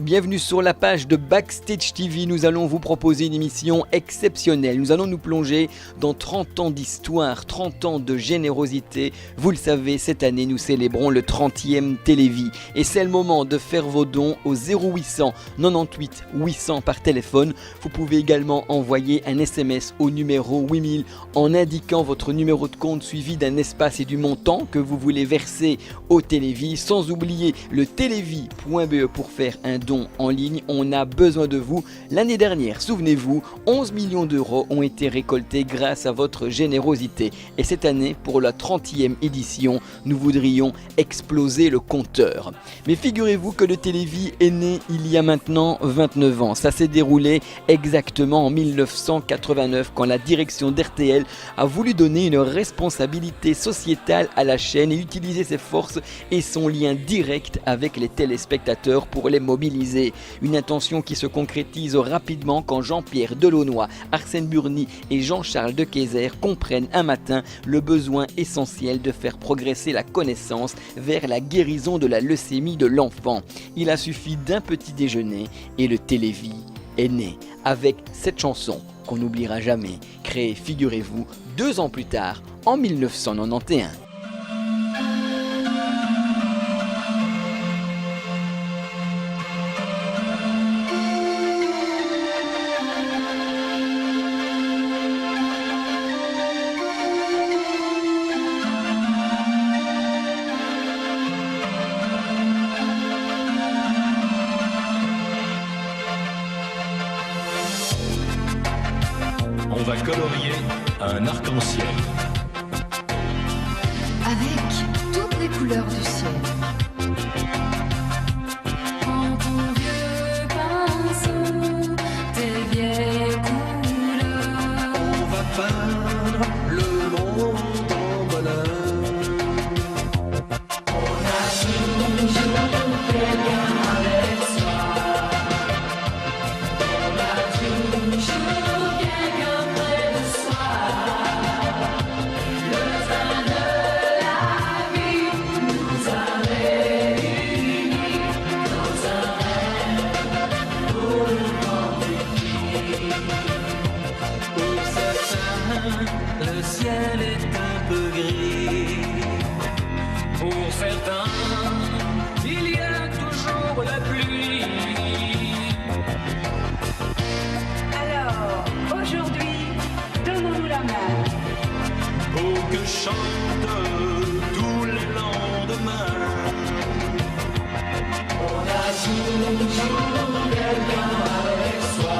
bienvenue sur la page de Backstage TV. Nous allons vous proposer une émission exceptionnelle. Nous allons nous plonger dans 30 ans d'histoire, 30 ans de générosité. Vous le savez, cette année, nous célébrons le 30e Télévis. Et c'est le moment de faire vos dons au 0800 98 800 par téléphone. Vous pouvez également envoyer un SMS au numéro 8000 en indiquant votre numéro de compte suivi d'un espace et du montant que vous voulez verser au Télévis. Sans oublier le télévis.be pour faire un don en ligne. On a besoin de vous. L'année dernière, souvenez-vous, 11 millions d'euros ont été récoltés grâce à votre générosité. Et cette année, pour la 30e édition, nous voudrions exploser le compteur. Mais figurez-vous que le Télévis est né il y a maintenant 29 ans. Ça s'est déroulé exactement en 1989 quand la direction d'RTL a voulu donner une responsabilité sociétale à la chaîne et utiliser ses forces et son lien direct avec les téléspectateurs pour les mobiliser. Une intention qui se concrétise rapidement quand Jean-Pierre Delaunoy, Arsène Burny et Jean-Charles Decayzer comprennent un matin le besoin essentiel de faire progresser la connaissance vers la guérison de la leucémie de l'enfant. Il a suffi d'un petit déjeuner et le Télévis est né avec cette chanson qu'on n'oubliera jamais, créée, figurez-vous, 2 ans plus tard, en 1991. On va colorier un arc-en-ciel. Avec toutes les couleurs du ciel. Prends ton vieux pinceau, tes vieilles couleurs. On va peindre le monde en bonheur. On a toujours quelqu'un avec soi. On a toujours quelqu'un près de soi. Le train de la vie nous a réunis dans un rêve pour le grand défi. Pour certains, le ciel est un peu gris. Pour certains, il y a toujours la pluie. Alors, aujourd'hui, donnons-nous la main. Pour que chante tous les lendemains. On a toujours quelqu'un avec soi.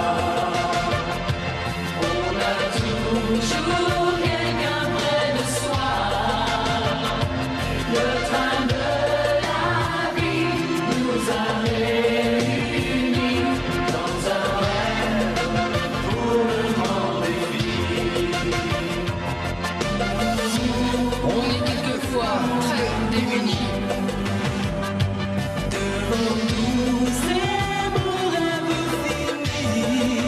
On a toujours quelqu'un près de soi. Le train de la vie nous a réunis dans un rêve pour le grand défi. On est quelquefois très démunis. Devant tous ces beaux rêves finis,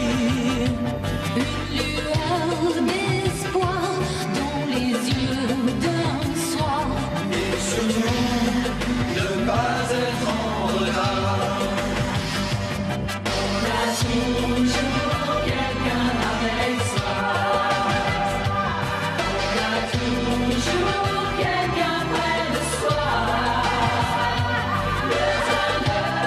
une lueur d'espoir dans les yeux d'un soir. Et surtout, ne pas être en retard. On a toujours quelqu'un avec soi. On a toujours quelqu'un près de soi. Le train de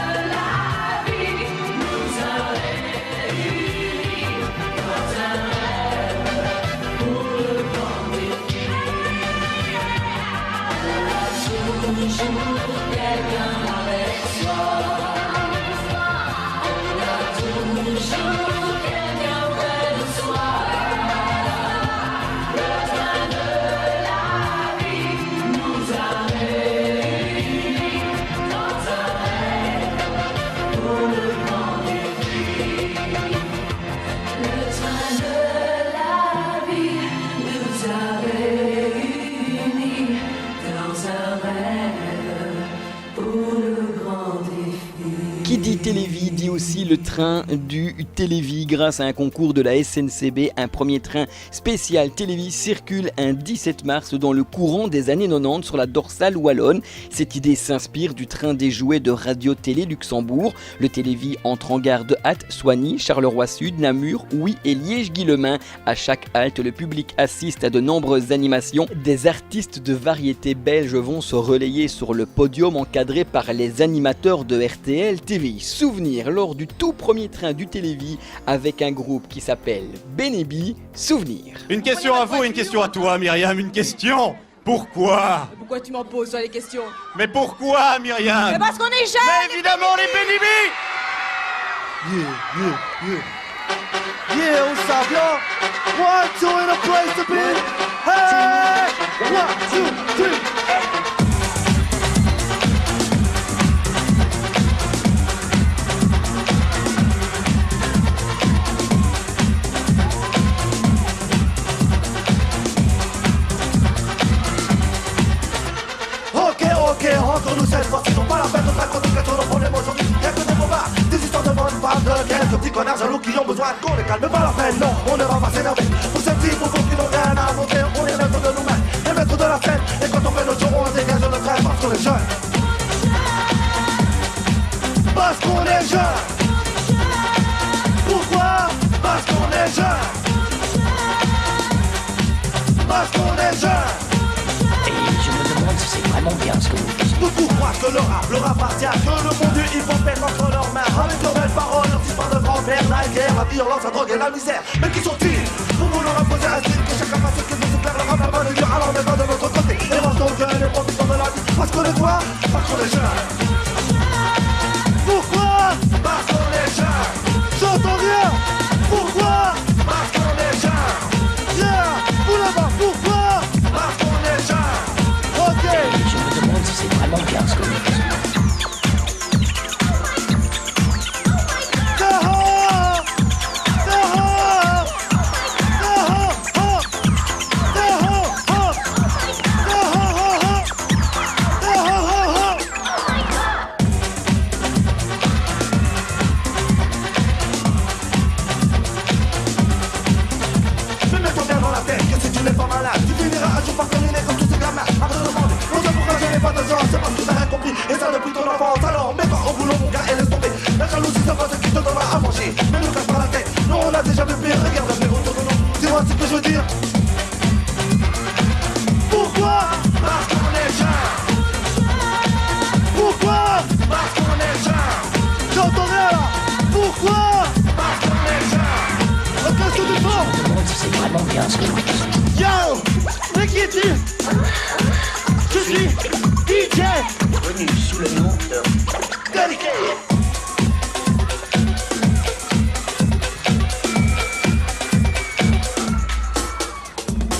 Qui dit Télévie dit aussi le train du Télévie. Grâce à un concours de la SNCB, un premier train spécial Télévie circule un 17 mars dans le courant des années 90 sur la dorsale wallonne. Cette idée s'inspire du train des jouets de Radio-Télé Luxembourg. Le Télévie entre en gare de Hatt, Soigny, Charleroi-Sud, Namur, Huy et Liège-Guillemins. À chaque halte, le public assiste à de nombreuses animations. Des artistes de variété belges vont se relayer sur le podium encadré par les animateurs de RTL TV. Souvenir lors du tout premier train du Télévie avec un groupe qui s'appelle Benebi. Souvenir. Une question à vous et une question à toi, Myriam. Une question. Pourquoi? Pourquoi tu m'en poses sur les questions? Mais pourquoi, Myriam? Mais parce qu'on est jeunes! Mais évidemment, les Benebi! Yeah, on s'en vient. 1, 2 in a place to be. Hey! 1, 2, 3. Rentre-nous cette fois, sinon pas la peine de te raconter que tous nos problèmes aujourd'hui. Y'a que des bobards, des histoires de bonnes femmes, de quelques petits connards jaloux qui ont besoin qu'on les calme. Pas la peine, non, on ne va pas s'énerver. Pour ces petits bouffons qui n'ont rien à montrer, on est maître de nous-mêmes, les maîtres de la scène. Et quand on fait notre show, on dégage notre rêve parce qu'on est jeunes. Parce qu'on est jeunes. Pourquoi? Parce qu'on est jeunes. Parce qu'on est jeunes. Je me demande si c'est vraiment bien ce que vous faites. Beaucoup croient que le rap leur appartient, que le monde du hip-hop est entre leurs mains. Avec leurs belles paroles, leurs histoires de grand-père, la guerre, la violence, la drogue et la misère. Mais qui sont-ils pour vouloir imposer un style que chacun fasse ce qu'il veut se plaire? Le rap a pas de dire, alors mets-toi de notre côté. Et range ton gueule et profitons de la vie. Parce qu'on est quoi? Parce qu'on est jeunes. Pourquoi? Parce qu'on est jeunes. J'entends rien. Pourquoi? Parce qu'on est jeunes. Yeah, vous là-bas, pourquoi? Parce qu'on est jeunes. Ok. Je me demande si c'est vraiment bien ce que vous faites. C'est parce que t'as rien compris, et ça depuis ton enfance. Alors mets pas au boulot mon gars et laisse tomber. La jalousie c'est pas ce qui te donnera à manger. Mais nous casse pas la tête, nous on a déjà vu pire. Regarde un peu autour de nous, dis-moi ce que je veux dire. Pourquoi? Parce qu'on est jeunes. Pourquoi? Parce qu'on est jeunes. J'entends rien là. Pourquoi? Parce qu'on est jeunes. Ok, c'est du fort. Je me demande si c'est vraiment bien ce que vous faites. Yo, mais qui es-tu? Je suis DJ, Connu sous le nom de Galiquet.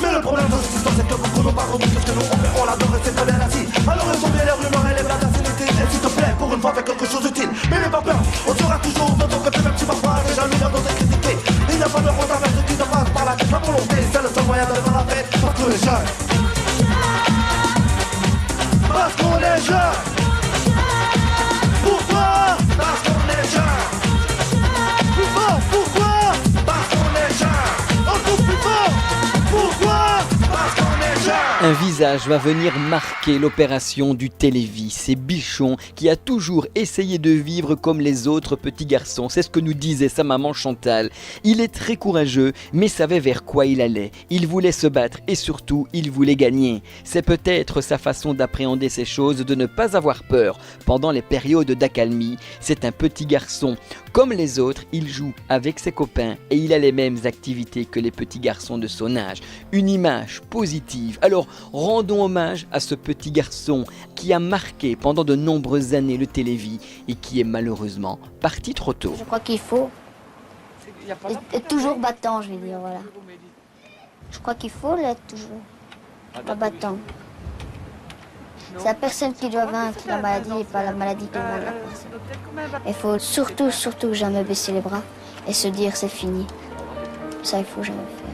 Mais le problème de cette histoire c'est que beaucoup n'ont pas compris ce que nous on fait, on l'adore et c'est très bien ainsi. Alors ils sont bien les rumeurs et les blagues d'infinité. Et s'il te plaît, pour une fois fais quelque chose d'utile. Mais n'aie pas peur, on sera toujours de ton côté même si parfois déjà nous viendrons te critiquer. Il n'y a pas de honte à faire ce qui te passe par la tête. La volonté c'est le seul moyen de faire la fête. Parce que les jeunes. Parce qu'on est jeunes. Pourquoi? Parce qu'on est jeunes. Plus fort, pourquoi? Parce qu'on est jeunes. Encore plus fort. Pourquoi? Parce qu'on est jeunes. Un visage va venir marquer l'opération du Télévie. C'est Bichon qui a toujours essayé de vivre comme les autres petits garçons. C'est ce que nous disait sa maman Chantal. Il est très courageux, mais savait vers quoi il allait. Il voulait se battre et surtout, il voulait gagner. C'est peut-être sa façon d'appréhender ces choses, de ne pas avoir peur. Pendant les périodes d'accalmie, c'est un petit garçon. Comme les autres, il joue avec ses copains et il a les mêmes activités que les petits garçons de son âge. Une image positive. Alors, rendons hommage à ce petit garçon qui a marqué pendant de nombreuses années le Télévie et qui est malheureusement parti trop tôt. Je crois qu'il faut être toujours battant, je vais dire, voilà. Je crois qu'il faut l'être toujours, pas battant. C'est la personne qui doit vaincre la maladie et pas la maladie qui doit vaincre la personne. Il faut surtout jamais baisser les bras et se dire c'est fini. Ça, il faut jamais faire.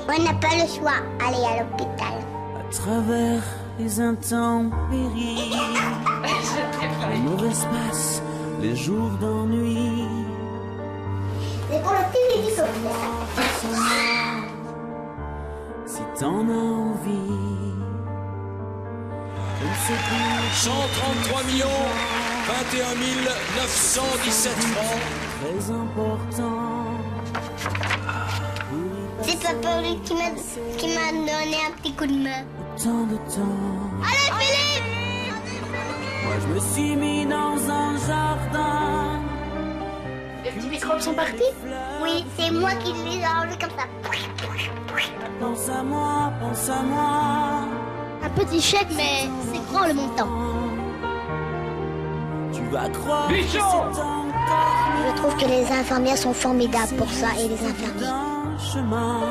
On n'a pas le choix, aller à l'hôpital. À travers les intempéries, les mauvais l'espace, les jours d'ennui. C'est pour le télévision. Si t'en as envie. 133 millions 21 917 francs. Très important. C'est Papa Luc qui m'a donné un petit coup de main. Tant de temps. Allez Philippe! Moi je me suis mis dans un jardin. Les petits microbes sont partis? Oui, c'est moi qui les ai enlevés comme ça. Pense à moi, pense à moi. Un petit chèque, mais c'est grand le montant. Tu vas croire que c'est encore. Je trouve que les infirmières sont formidables pour ça et les infirmiers. Un chemin.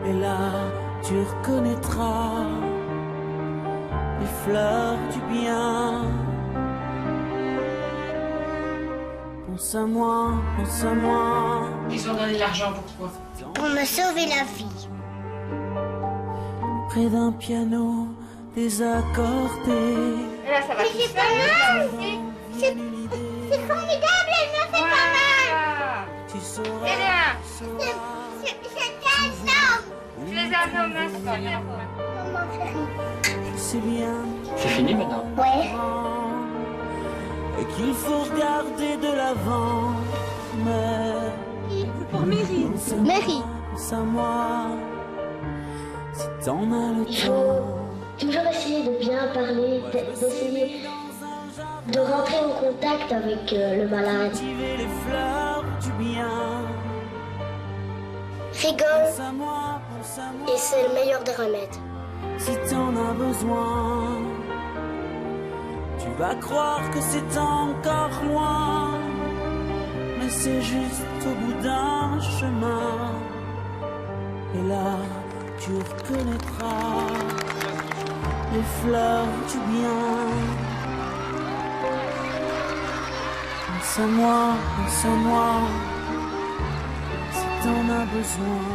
Et là, tu reconnaîtras les fleurs du bien. Pense à moi, pense à moi. Ils ont donné l'argent pour quoi? Pour me sauver la vie. Près d'un piano désaccordé. Et là, ça va. Mais c'est pas mal! C'est formidable, elle me fait pas mal! Tu sauras. Et là, C'est un homme! tu les as nommés, c'est pas bien. Maman chérie. Je sais bien. C'est fini maintenant. Ouais. Et qu'il faut regarder de l'avant. Mais. Pour Mary. Mary. Pense à moi. Si t'en as le Il temps. faut toujours essayer de bien parler, d'essayer de rentrer en contact avec le malade. Cultiver les fleurs du bien. Rigole Pense à moi, pense à moi. et c'est le meilleur des remèdes. Si t'en as besoin, tu vas croire que c'est encore loin. Mais c'est juste au bout d'un chemin. Et là, tu reconnaîtras les fleurs du bien. Pense à moi, pense à moi, si t'en as besoin.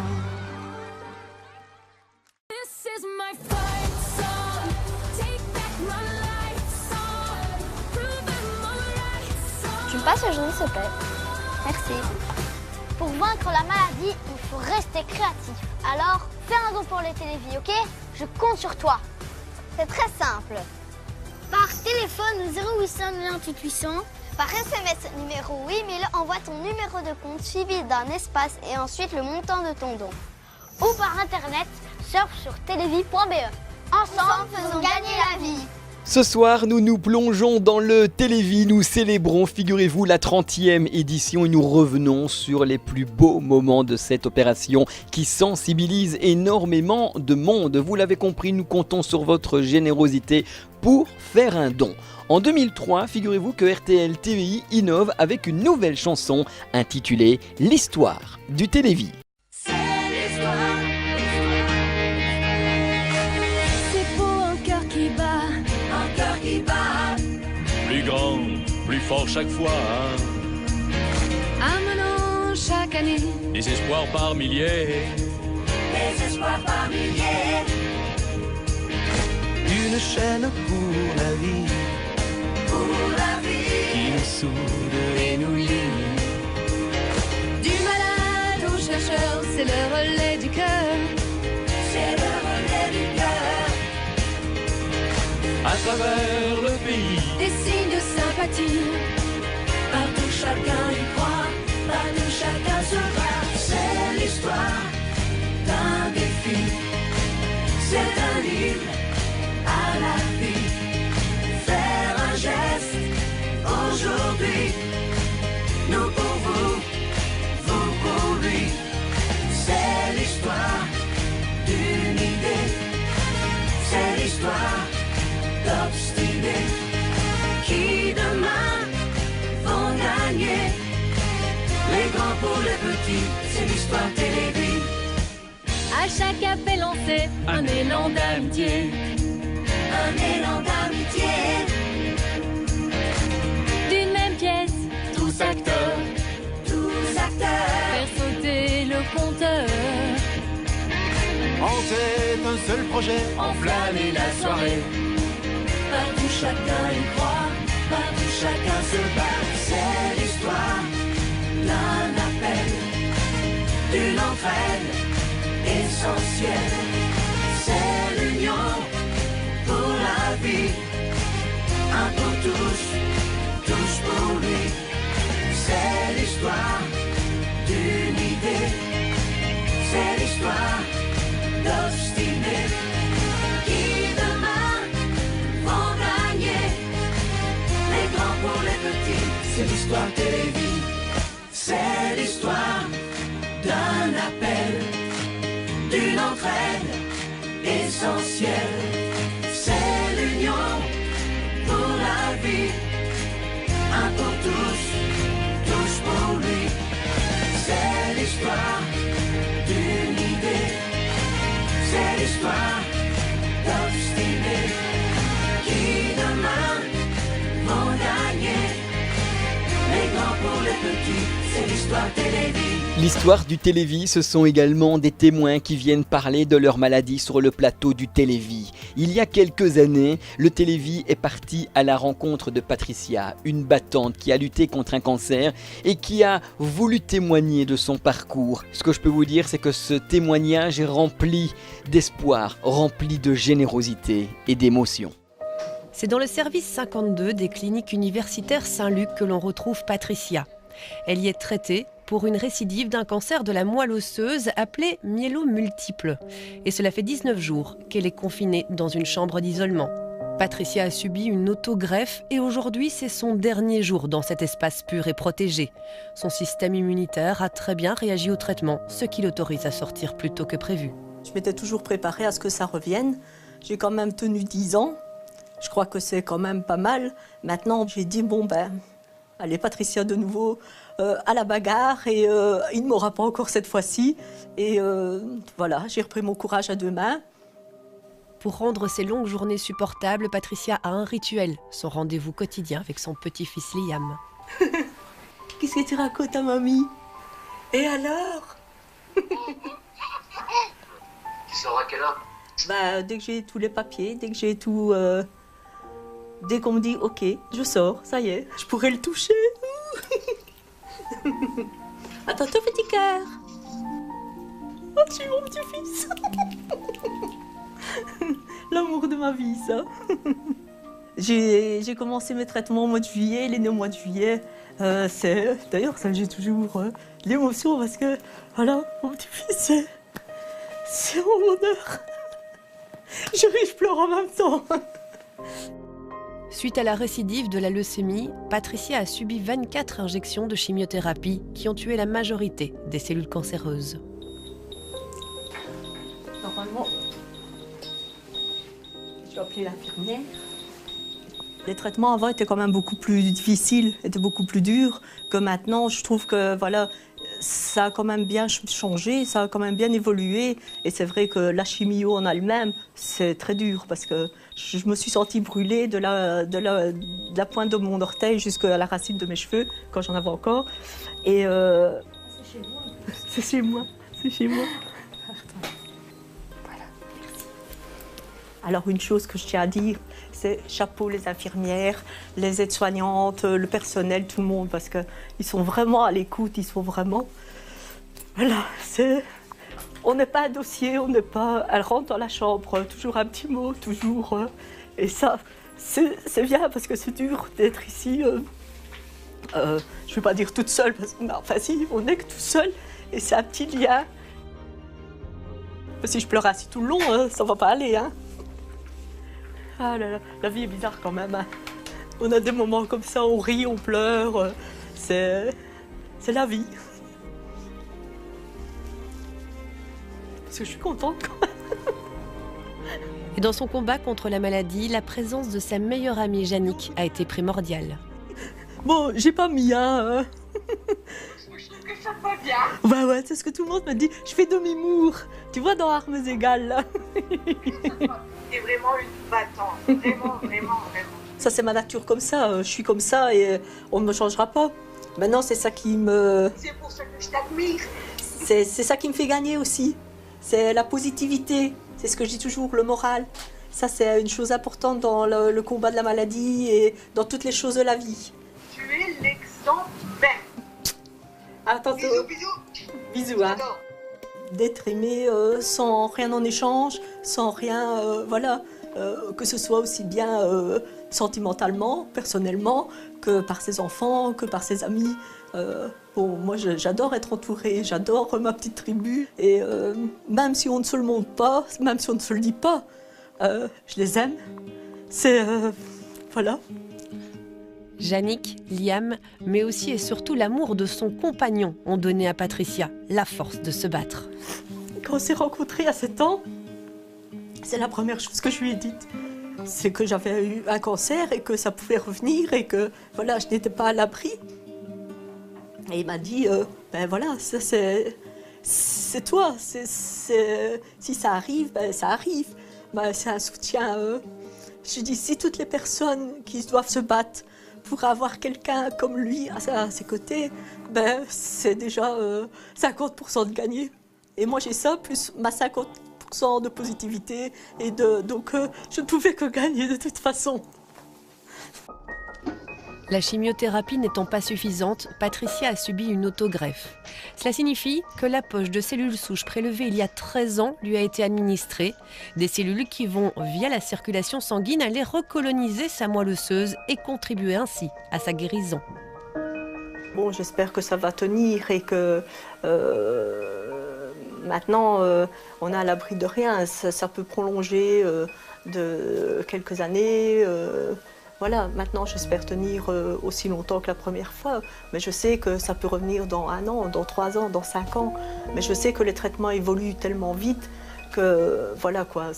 Tu me passes le jaune, s'il te plaît? Merci. Pour vaincre la maladie, il faut rester créatif. Alors, fais un don pour les télévies, ok? Je compte sur toi. C'est très simple. Par téléphone 0800 98 800. Par SMS numéro 8000, envoie ton numéro de compte suivi d'un espace et ensuite le montant de ton don. Ou par internet, surfe sur télévie.be. Ensemble, faisons gagner la vie. Ce soir, nous nous plongeons dans le Télévis, nous célébrons, figurez-vous, la 30e édition et nous revenons sur les plus beaux moments de cette opération qui sensibilise énormément de monde. Vous l'avez compris, nous comptons sur votre générosité pour faire un don. En 2003, figurez-vous que RTL TVI innove avec une nouvelle chanson intitulée « L'histoire du Télévis ». Plus grand, plus fort chaque fois. Amenant chaque année Des espoirs par milliers. Des espoirs par milliers. Une chaîne pour la vie, Pour la vie. qui nous soude et nous lie. du malade au chercheur, c'est le relais du cœur. C'est le relais du cœur. À travers le pays, Des signes de sympathie. Partout chacun y croit, partout chacun se bat. C'est l'histoire d'un défi. C'est un livre à la vie. Faire un geste aujourd'hui. Nous pour vous, vous pour lui. C'est l'histoire d'une idée. C'est l'histoire d'obstinés qui demain vont gagner. Les grands pour les petits, c'est l'histoire Télévis. À chaque appel lancé, un élan d'amitié. Un élan d'amitié. D'une même pièce, tous acteurs. Tous acteurs. Faire sauter le compteur. En tête un seul projet, Enflammer la soirée. Partout chacun y croit, entraide essentielle. C'est l'union pour la vie, un pour tous, tous pour lui. C'est l'histoire d'une idée, c'est l'histoire d'obstinés qui demain vont gagner. Les grands pour les petits, c'est l'histoire télévie. C'est l'histoire d'un appel, d'une entraide essentielle. C'est l'union pour la vie, un pour tous, tous pour lui. C'est l'histoire d'une idée, c'est l'histoire d'obstinés qui demain vont gagner. Les grands pour les petits, c'est l'histoire télévie. L'histoire du Télévis, ce sont également des témoins qui viennent parler de leur maladie sur le plateau du Télévis. Il y a quelques années, le Télévis est parti à la rencontre de Patricia, une battante qui a lutté contre un cancer et qui a voulu témoigner de son parcours. Ce que je peux vous dire, c'est que ce témoignage est rempli d'espoir, rempli de générosité et d'émotion. C'est dans le service 52 des cliniques universitaires Saint-Luc que l'on retrouve Patricia. Elle y est traitée pour une récidive d'un cancer de la moelle osseuse appelé myélomultiple. Et cela fait 19 jours qu'elle est confinée dans une chambre d'isolement. Patricia a subi une autogreffe et aujourd'hui c'est son dernier jour dans cet espace pur et protégé. Son système immunitaire a très bien réagi au traitement, ce qui l'autorise à sortir plus tôt que prévu. Je m'étais toujours préparée à ce que ça revienne. J'ai quand même tenu 10 ans. Je crois que c'est quand même pas mal. Maintenant, j'ai dit, bon ben, allez Patricia de nouveau à la bagarre et il ne m'aura pas encore cette fois-ci. Et voilà, j'ai repris mon courage à deux mains. Pour rendre ces longues journées supportables, Patricia a un rituel, son rendez-vous quotidien avec son petit-fils Liam. Qu'est-ce que tu racontes à mamie? Et alors? Tu sors à quelle heure? Bah, dès que j'ai tous les papiers, dès que j'ai tout... Dès qu'on me dit, ok, je sors, ça y est, je pourrais le toucher. Attends, ton petit cœur. Oh, je suis mon petit-fils. L'amour de ma vie, ça. J'ai commencé mes traitements au mois de juillet, il est né au mois de juillet. D'ailleurs, ça, j'ai toujours l'émotion parce que, voilà, mon petit-fils, c'est mon bonheur. Je pleure en même temps. Suite à la récidive de la leucémie, Patricia a subi 24 injections de chimiothérapie qui ont tué la majorité des cellules cancéreuses. Normalement, je vais appeler l'infirmière. Les traitements avant étaient quand même beaucoup plus difficiles, étaient beaucoup plus durs que maintenant. Je trouve que voilà, ça a quand même bien changé, ça a quand même bien évolué. Et c'est vrai que la chimio en elle-même, c'est très dur parce que je me suis sentie brûlée de la pointe de mon orteil jusqu'à la racine de mes cheveux, quand j'en avais encore. Et C'est chez moi. c'est chez moi, c'est chez moi. Voilà, merci. Alors une chose que je tiens à dire, c'est chapeau les infirmières, les aides-soignantes, le personnel, tout le monde, parce qu'ils sont vraiment à l'écoute, ils sont vraiment... Voilà, on n'est pas un dossier, on n'est pas... Elle rentre dans la chambre, toujours un petit mot, toujours... Et ça, c'est bien, parce que c'est dur d'être ici. Je ne vais pas dire toute seule, parce que enfin si, on n'est que tout seul, et c'est un petit lien. Si je pleure ainsi tout le long, ça ne va pas aller, hein. Ah là là, la vie est bizarre quand même. Hein. On a des moments comme ça, on rit, on pleure. C'est la vie. Parce que je suis contente quand même. Et dans son combat contre la maladie, la présence de sa meilleure amie Jannick a été primordiale. Bon, j'ai pas mis un... Je trouve que ça va bien. Bah ouais, c'est ce que tout le monde me dit. Je fais demi-mour. Tu vois, dans Armes égales, là. C'est vraiment une battante. Vraiment, vraiment, vraiment. Ça, c'est ma nature comme ça. Je suis comme ça et on ne me changera pas. Maintenant, c'est ça qui me... C'est pour ça que je t'admire. C'est ça qui me fait gagner aussi. C'est la positivité. C'est ce que je dis toujours, le moral. Ça, c'est une chose importante dans le combat de la maladie et dans toutes les choses de la vie. Tu es l'exemple même. À tantôt. Bisous, bisous. Bisous, hein. d'être aimé sans rien en échange, sans rien, voilà, que ce soit aussi bien sentimentalement, personnellement, que par ses enfants, que par ses amis. Bon, moi j'adore être entourée, j'adore ma petite tribu et même si on ne se le montre pas, même si on ne se le dit pas, je les aime. C'est voilà. Yannick, Liam, mais aussi et surtout l'amour de son compagnon ont donné à Patricia la force de se battre. Quand on s'est rencontrés à 7 ans, c'est la première chose que je lui ai dite. C'est que j'avais eu un cancer et que ça pouvait revenir et que voilà, je n'étais pas à l'abri. Et il m'a dit, ben voilà, ça c'est toi. Si ça arrive, ben ça arrive. Ben, c'est un soutien. Je dis, si toutes les personnes qui doivent se battre pour avoir quelqu'un comme lui à ses côtés, ben, c'est déjà 50% de gagné. Et moi j'ai ça, plus ma 50% de positivité. Et donc je ne pouvais que gagner de toute façon. La chimiothérapie n'étant pas suffisante, Patricia a subi une autogreffe. Cela signifie que la poche de cellules souches prélevées il y a 13 ans lui a été administrée. Des cellules qui vont, via la circulation sanguine, aller recoloniser sa moelle osseuse et contribuer ainsi à sa guérison. Bon, j'espère que ça va tenir et que maintenant on est à l'abri de rien. Ça peut prolonger de quelques années. Voilà, maintenant j'espère tenir aussi longtemps que la première fois, mais je sais que ça peut revenir dans 1 an, dans 3 ans, dans 5 ans. Mais je sais que les traitements évoluent tellement vite que voilà quoi,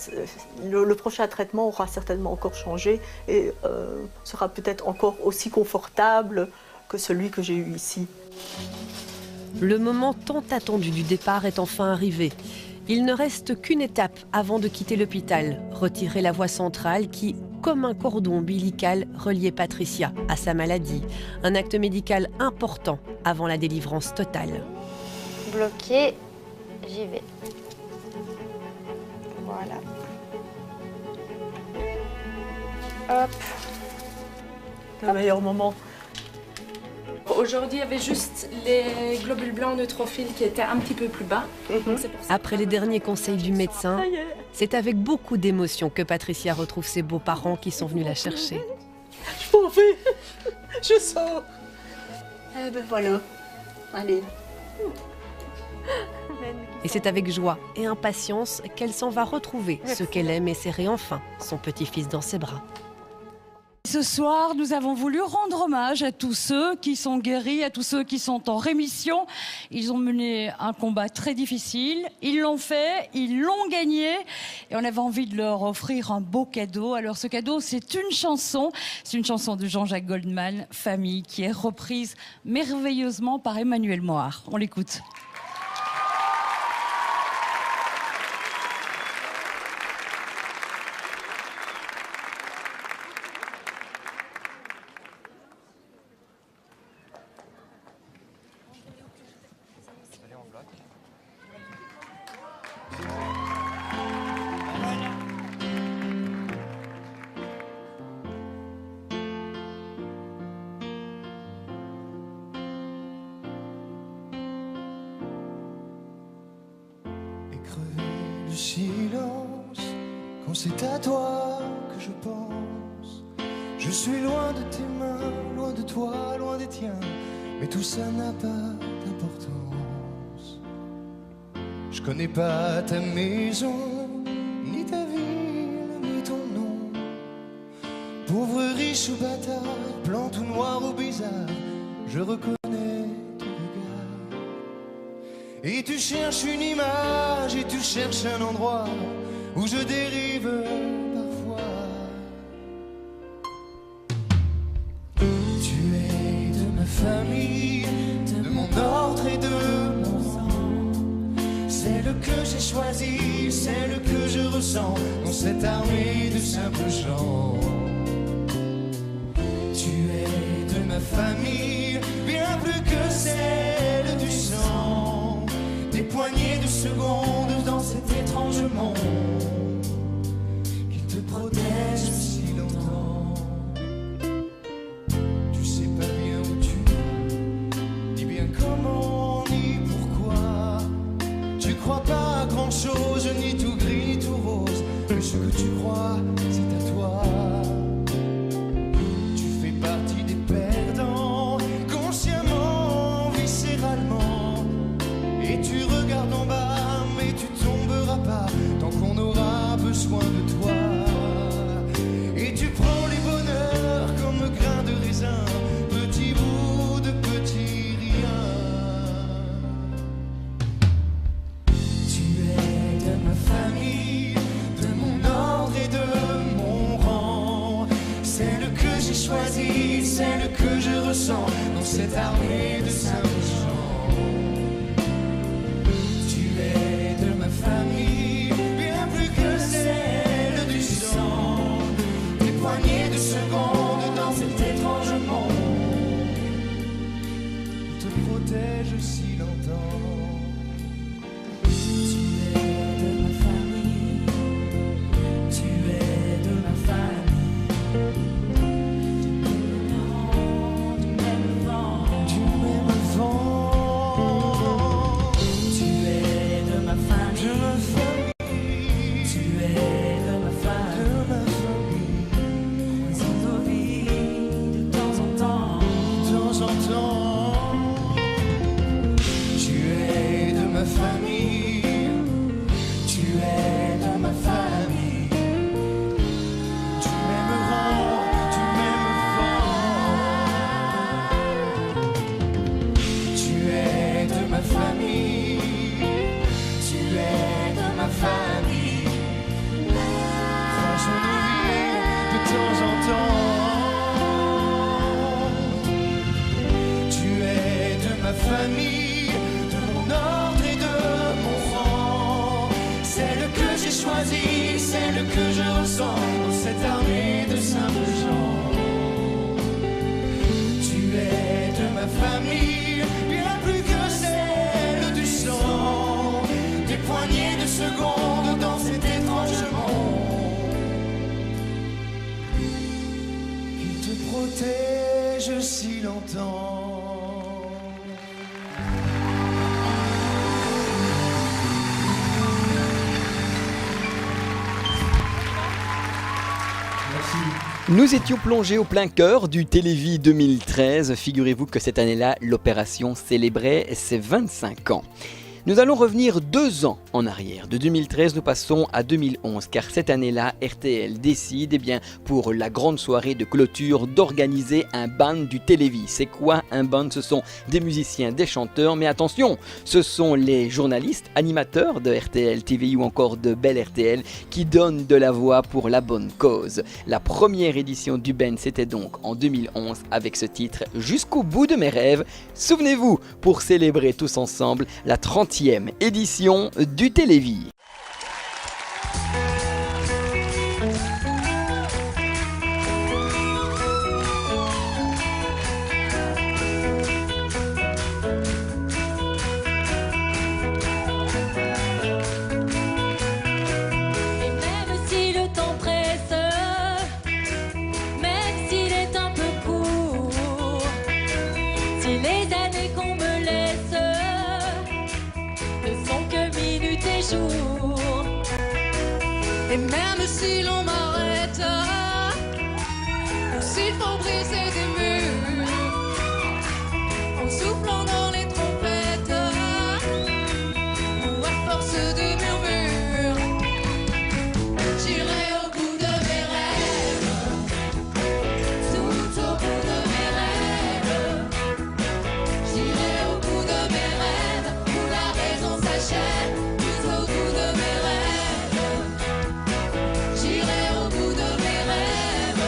le prochain traitement aura certainement encore changé et sera peut-être encore aussi confortable que celui que j'ai eu ici. Le moment tant attendu du départ est enfin arrivé. Il ne reste qu'une étape avant de quitter l'hôpital, retirer la voie centrale qui, comme un cordon ombilical, reliait Patricia à sa maladie. Un acte médical important avant la délivrance totale. Bloqué, j'y vais. Voilà. Hop. Le meilleur moment. Aujourd'hui, il y avait juste les globules blancs neutrophiles qui étaient un petit peu plus bas. Donc après les derniers conseils du médecin, c'est avec beaucoup d'émotion que Patricia retrouve ses beaux-parents qui sont venus la chercher. Je m'en vais. Je sors. Eh ben voilà. Allez. Et c'est avec joie et impatience qu'elle s'en va retrouver ce qu'elle aime et serrer enfin son petit-fils dans ses bras. Ce soir, nous avons voulu rendre hommage à tous ceux qui sont guéris, à tous ceux qui sont en rémission. Ils ont mené un combat très difficile, ils l'ont fait, ils l'ont gagné et on avait envie de leur offrir un beau cadeau. Alors ce cadeau, c'est une chanson de Jean-Jacques Goldman, Famille, qui est reprise merveilleusement par Emmanuel Moir. On l'écoute. Le silence, quand c'est à toi que je pense. Je suis loin de tes mains, loin de toi, loin des tiens, mais tout ça n'a pas d'importance. Je connais pas ta maison, ni ta ville, ni ton nom. Pauvre, riche ou bâtard, blanc ou noir ou bizarre, je reconnais. Et tu cherches une image, et tu cherches un endroit où je dérive parfois. Tu es de ma famille, de mon ordre et de mon sang. C'est le que j'ai choisi, c'est le que je ressens dans cette armée de simples gens. Tu es de ma famille, bien plus que celle du sang. Des poignées de secondes dans cet étrange monde qui te protège si longtemps. Tu sais pas bien où tu es, ni bien comment, ni pourquoi. Tu crois pas tu crois, c'est à toi. Tu fais partie des perdants, consciemment, viscéralement. Et tu regardes en bas, mais tu tomberas pas tant qu'on aura besoin de toi. Et tu prends les bonheurs comme grains de raisin, petit bout de petit rien. Tu es de ma famille, de mon ordre et de mon rang. Celle que j'ai choisie, celle que je ressens dans cette armée de Saint-Jean. Tu es de ma famille, bien plus que celle du sang. Des poignées de secondes dans cet étrange monde te protège si longtemps. Tu es de ma famille, tu es de ma famille. Du même vent, du même vent. Tu es de ma famille, tu es de ma famille. Croisons nos vies de temps en temps, de temps en temps. Tu es de ma famille, tu es de ma famille. Du même rang, du même vent. Tu es de ma famille, tu es de ma famille. Croisons nos vies de temps en temps. Tu es de ma famille, de mon ordre et de mon rang. Celle que j'ai choisie, celle que je ressens dans cette armée de Saint-Jean. Tu es de ma famille, bien plus que celle du sang. Des poignées de secondes dans cet étrange monde qui te protège si longtemps. Nous étions plongés au plein cœur du Télévis 2013. Figurez-vous que cette année-là, l'opération célébrait ses 25 ans. Nous allons revenir 2 ans en arrière. De 2013, nous passons à 2011, car cette année-là, RTL décide, pour la grande soirée de clôture, d'organiser un band du Télévis. C'est quoi un band? Ce sont des musiciens, des chanteurs, mais attention, ce sont les journalistes, animateurs de RTL TV ou encore de Belle RTL qui donnent de la voix pour la bonne cause. La première édition du band, c'était donc en 2011 avec ce titre « Jusqu'au bout de mes rêves ». Souvenez-vous, pour célébrer tous ensemble la 30e édition du Télévis. Et même si l'on m'arrête, ou s'il faut briser des murs, en soufflant dans les trompettes, ou à force de murmures, j'irai au bout de mes rêves, tout au bout de mes rêves. J'irai au bout de mes rêves, où la raison s'achève, tout au bout de mes rêves. J'irai au bout de mes rêves,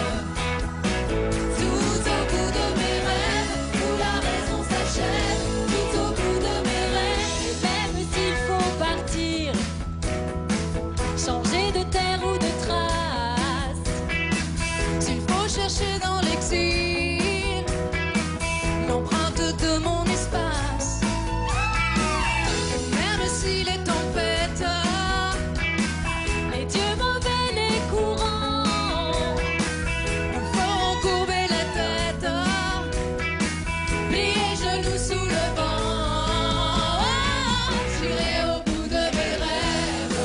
tout au bout de mes rêves, où la raison s'achève, tout au bout de mes rêves. Même s'il faut partir, changer de terre ou de trace, s'il faut chercher dans l'exil l'empreinte de mon espace, et même si les tempêtes, les dieux mauvais, les courants nous feront courber la tête, plier genoux sous le vent. J'irai au bout de mes rêves,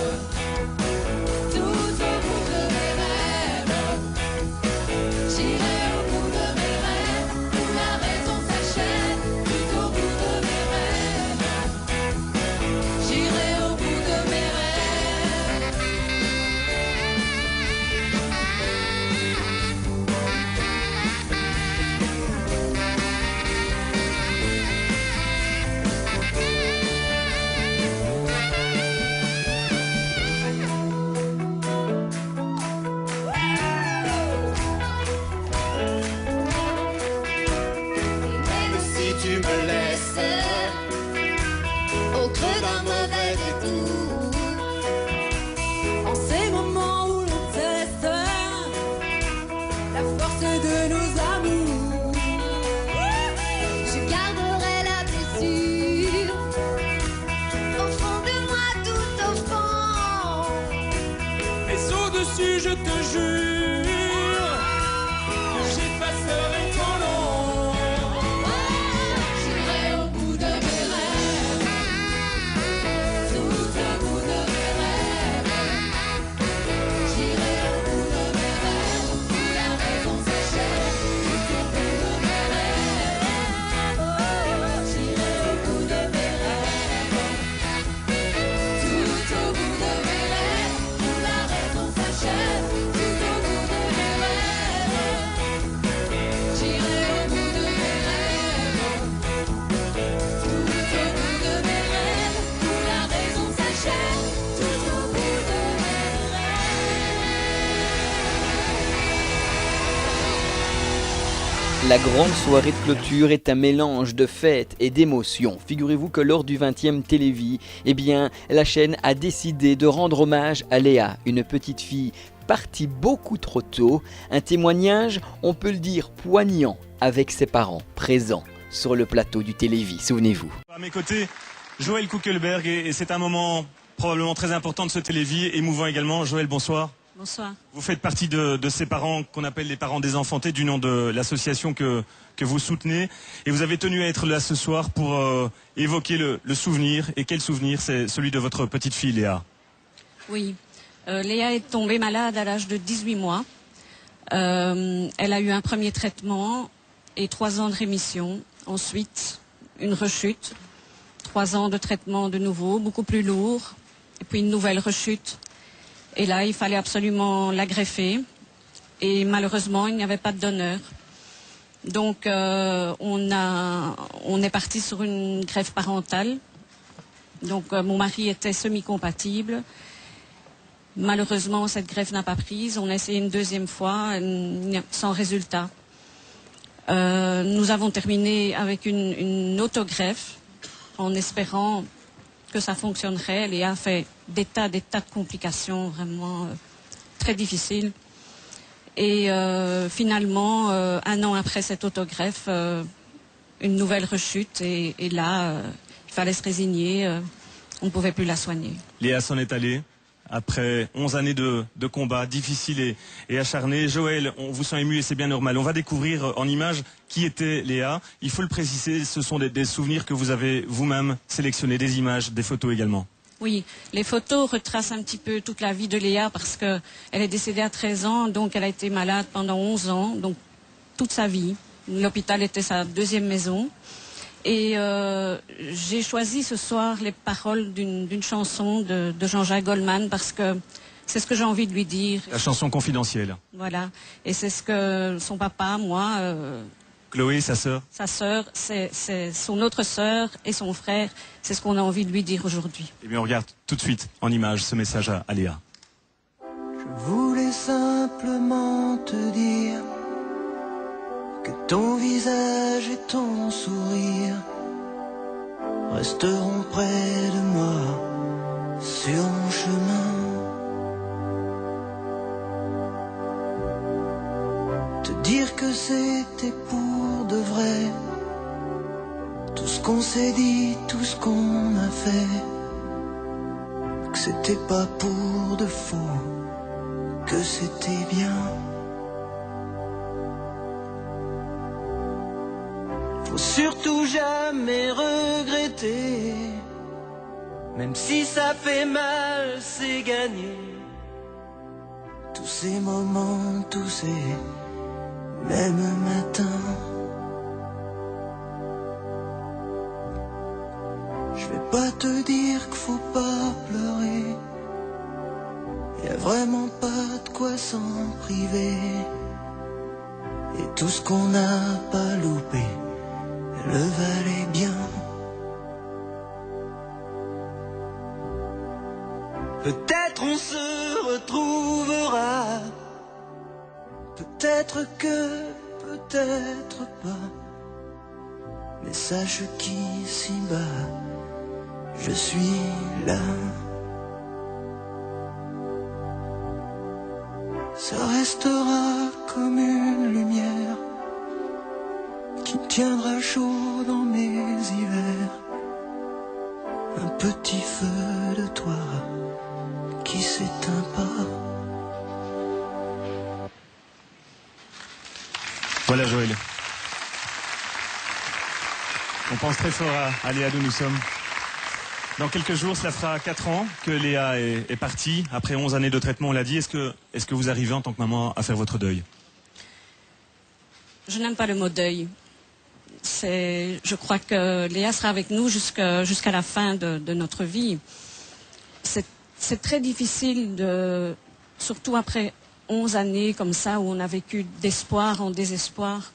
tout au bout de tu me laisses au creux d'un mauvais détour. En ces moments où l'on teste la force de nos amours, Je garderai la blessure au fond de moi, tout au fond. Mais au-dessus, je te jure, j'effacerai ton nom. J'irai au bout de mes rêves, tout au bout de mes rêves. J'irai au bout de mes rêves, où la raison s'achève, tout au bout de mes rêves. J'irai au bout de mes rêves, tout au bout de mes rêves, où la raison s'achève, tout au bout de mes rêves. J'irai au bout de mes rêves, tout au bout de mes rêves, où la raison s'achève, tout au bout de mes La grande soirée de clôture est un mélange de fêtes et d'émotions. Figurez-vous que lors du 20e Télévis, eh bien, la chaîne a décidé de rendre hommage à Léa, une petite fille partie beaucoup trop tôt. Un témoignage, on peut le dire, poignant, avec ses parents présents sur le plateau du Télévis. Souvenez-vous. À mes côtés, Joël Kuckelberg, et c'est un moment probablement très important de ce Télévis, émouvant également. Joël, bonsoir. Bonsoir. Vous faites partie de ces parents qu'on appelle les parents désenfantés, du nom de l'association que vous soutenez. Et vous avez tenu à être là ce soir pour évoquer le souvenir. Et quel souvenir? C'est celui de votre petite fille, Léa. Oui, Léa est tombée malade à l'âge de 18 mois. Elle a eu un premier traitement et 3 ans de rémission. Ensuite, une rechute. 3 ans de traitement de nouveau, beaucoup plus lourd. Et puis une nouvelle rechute. Et là, il fallait absolument la greffer. Et malheureusement, il n'y avait pas de donneur. Donc, on est parti sur une greffe parentale. Donc, mon mari était semi-compatible. Malheureusement, cette greffe n'a pas prise. On a essayé une deuxième fois, sans résultat. Nous avons terminé avec une autogreffe, en espérant que ça fonctionnerait. Léa a fait des tas de complications vraiment très difficiles. Et finalement, 1 an après cette autogreffe, une nouvelle rechute. Et là, il fallait se résigner. On ne pouvait plus la soigner. Léa s'en est allée après 11 années de combat difficiles et acharnés. Joël, on vous sent ému et c'est bien normal. On va découvrir en images qui était Léa. Il faut le préciser, ce sont des souvenirs que vous avez vous-même sélectionnés, des images, des photos également. Oui, les photos retracent un petit peu toute la vie de Léa parce qu'elle est décédée à 13 ans, donc elle a été malade pendant 11 ans, donc toute sa vie. L'hôpital était sa deuxième maison. Et j'ai choisi ce soir les paroles d'une chanson de Jean-Jacques Goldman parce que c'est ce que j'ai envie de lui dire. La chanson confidentielle. Voilà, et c'est ce que son papa, moi... Chloé, sa sœur. Sa sœur, c'est son autre sœur et son frère. C'est ce qu'on a envie de lui dire aujourd'hui. Eh bien, on regarde tout de suite en image ce message à Léa. Je voulais simplement te dire que ton visage et ton sourire resteront près de moi sur mon chemin. Te dire que c'était pour de vrai, tout ce qu'on s'est dit, tout ce qu'on a fait, que c'était pas pour de faux, que c'était bien. Faut surtout jamais regretter, même si ça fait mal, c'est gagné. Tous ces moments, tous ces mêmes matins. Je vais pas te dire qu'il faut pas pleurer, y a vraiment pas de quoi s'en priver. Et tout ce qu'on n'a pas loupé le valait bien. Peut-être on se retrouvera, peut-être que, peut-être pas. Mais sache qu'ici-bas, je suis là. Ça restera comme une lumière qui tiendra chaud dans mes hivers. Un petit feu de toi qui s'éteint pas. Voilà Joël. On pense très fort à Léa d'où nous sommes. Dans quelques jours, cela fera 4 ans que Léa est partie. Après 11 années de traitement, on l'a dit. Est-ce que vous arrivez en tant que maman à faire votre deuil? Je n'aime pas le mot deuil. Je crois que Léa sera avec nous jusqu'à la fin de notre vie. C'est très difficile, surtout après 11 années comme ça, où on a vécu d'espoir en désespoir.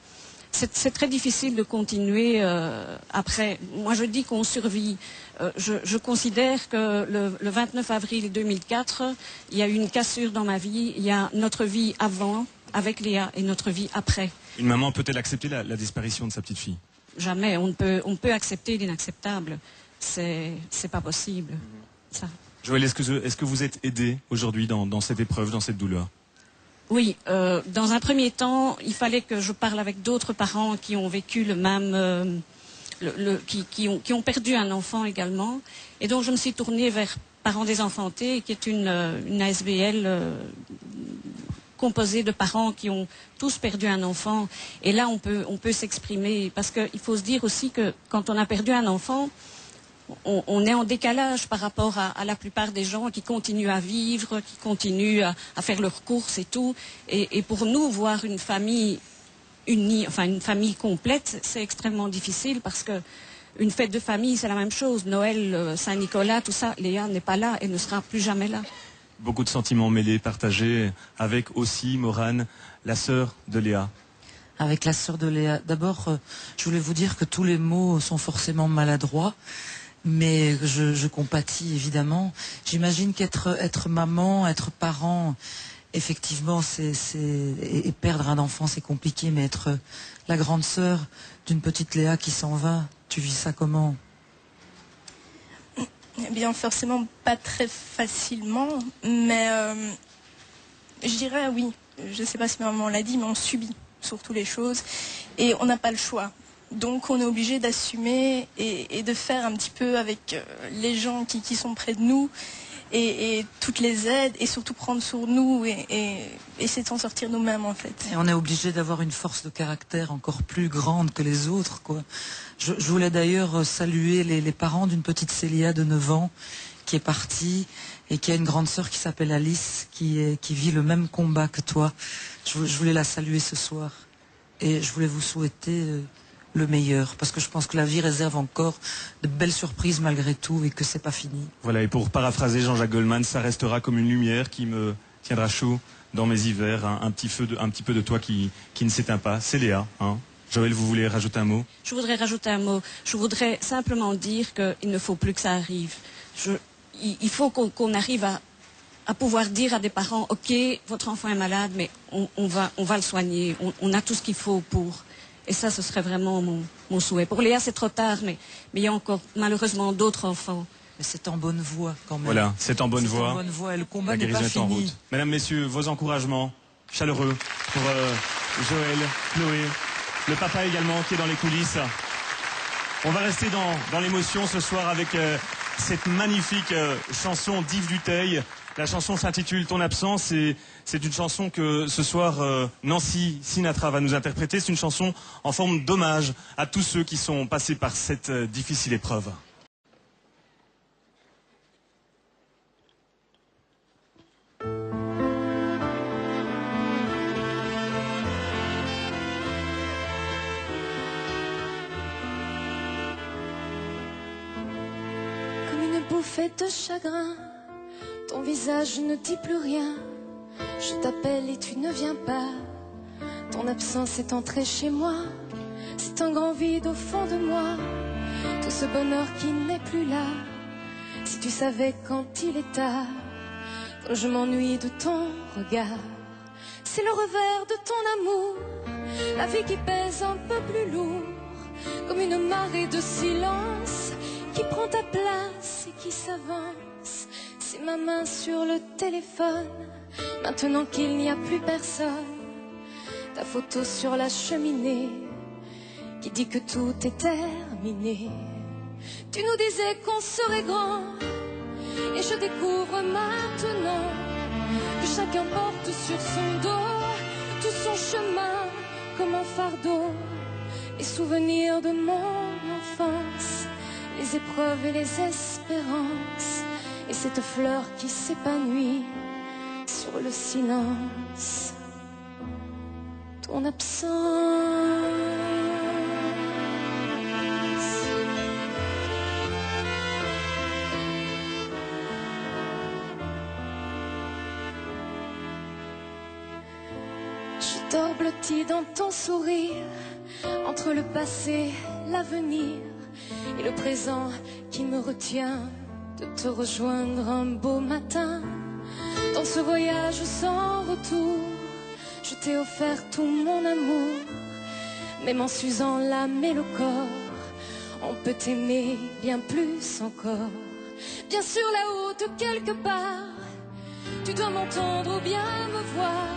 C'est très difficile de continuer après. Moi, je dis qu'on survit. Je considère que le 29 avril 2004, il y a eu une cassure dans ma vie. Il y a notre vie avant, avec Léa, et notre vie après. Une maman peut-elle accepter la disparition de sa petite fille? Jamais. On peut accepter l'inacceptable. C'est pas possible. Ça. Joël, est-ce que vous êtes aidé aujourd'hui dans cette épreuve, dans cette douleur? Oui, dans un premier temps, il fallait que je parle avec d'autres parents qui ont vécu le même, qui ont perdu un enfant également. Et donc je me suis tournée vers Parents désenfantés, qui est une ASBL composée de parents qui ont tous perdu un enfant. Et là, on peut s'exprimer, parce qu'il faut se dire aussi que quand on a perdu un enfant, on est en décalage par rapport à la plupart des gens qui continuent à vivre, qui continuent à faire leurs courses et tout. Et pour nous, voir une famille unie, enfin une famille complète, c'est extrêmement difficile parce que une fête de famille, c'est la même chose. Noël, Saint-Nicolas, tout ça, Léa n'est pas là et ne sera plus jamais là. Beaucoup de sentiments mêlés, partagés, avec aussi Morane, la sœur de Léa. Avec la sœur de Léa. D'abord, je voulais vous dire que tous les mots sont forcément maladroits. Mais je compatis évidemment. J'imagine qu'être maman, être parent, effectivement, et perdre un enfant, c'est compliqué. Mais être la grande sœur d'une petite Léa qui s'en va, tu vis ça comment? Eh bien, forcément pas très facilement, mais je dirais oui. Je ne sais pas si ma maman l'a dit, mais on subit surtout les choses et on n'a pas le choix. Donc on est obligé d'assumer et de faire un petit peu avec les gens qui sont près de nous et toutes les aides et surtout prendre sur nous et essayer de s'en sortir nous-mêmes en fait. Et on est obligé d'avoir une force de caractère encore plus grande que les autres, quoi. Je voulais d'ailleurs saluer les parents d'une petite Célia de 9 ans qui est partie et qui a une grande sœur qui s'appelle Alice qui vit le même combat que toi. Je voulais la saluer ce soir et je voulais vous souhaiter le meilleur, parce que je pense que la vie réserve encore de belles surprises malgré tout et que c'est pas fini. Voilà, et pour paraphraser Jean-Jacques Goldman, ça restera comme une lumière qui me tiendra chaud dans mes hivers, un petit peu de toi qui ne s'éteint pas. C'est Léa, hein. Joël, vous voulez rajouter un mot? Je voudrais rajouter un mot. Je voudrais simplement dire qu'il ne faut plus que ça arrive. Il faut qu'on arrive à pouvoir dire à des parents, ok, votre enfant est malade, mais on va le soigner, on a tout ce qu'il faut pour... Et ça, ce serait vraiment mon souhait. Pour Léa, c'est trop tard, mais il y a encore malheureusement d'autres enfants. Mais c'est en bonne voie quand même. Voilà, c'est en bonne voie. En bonne voie et le combat n'est guérison pas est en fini. route. Mesdames, messieurs, vos encouragements chaleureux pour Joël, Chloé, le papa également qui est dans les coulisses. On va rester dans l'émotion ce soir avec cette magnifique chanson d'Yves Duteil. La chanson s'intitule Ton absence et c'est une chanson que ce soir Nancy Sinatra va nous interpréter. C'est une chanson en forme d'hommage à tous ceux qui sont passés par cette difficile épreuve. Comme une bouffée de chagrin, ton visage ne dit plus rien. Je t'appelle et tu ne viens pas. Ton absence est entrée chez moi. C'est un grand vide au fond de moi. Tout ce bonheur qui n'est plus là. Si tu savais quand il est tard, quand je m'ennuie de ton regard, c'est le revers de ton amour. La vie qui pèse un peu plus lourd, comme une marée de silence qui prend ta place et qui s'avance. C'est ma main sur le téléphone, maintenant qu'il n'y a plus personne. Ta photo sur la cheminée qui dit que tout est terminé. Tu nous disais qu'on serait grand, et je découvre maintenant que chacun porte sur son dos tout son chemin comme un fardeau. Les souvenirs de mon enfance, les épreuves et les espérances, et cette fleur qui s'épanouit sur le silence. Ton absence. Je dors blotti dans ton sourire, entre le passé, l'avenir et le présent qui me retient de te rejoindre un beau matin. Dans ce voyage sans retour, je t'ai offert tout mon amour, même en s'usant l'âme et le corps, on peut aimer bien plus encore. Bien sûr là-haut de quelque part, tu dois m'entendre ou bien me voir,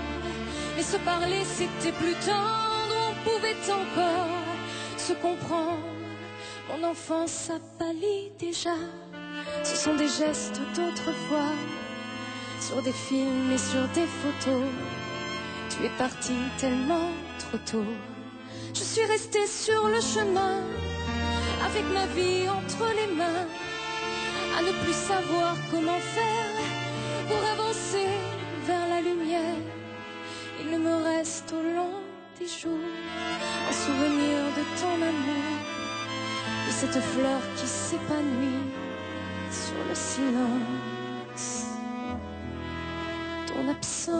mais se parler c'était plus tendre, on pouvait encore se comprendre. Mon enfance a pâli déjà, ce sont des gestes d'autrefois, sur des films et sur des photos. Tu es parti tellement trop tôt. Je suis restée sur le chemin, avec ma vie entre les mains, à ne plus savoir comment faire pour avancer vers la lumière. Il ne me reste au long des jours un souvenir de ton amour, de cette fleur qui s'épanouit sur le silence. Ton absence.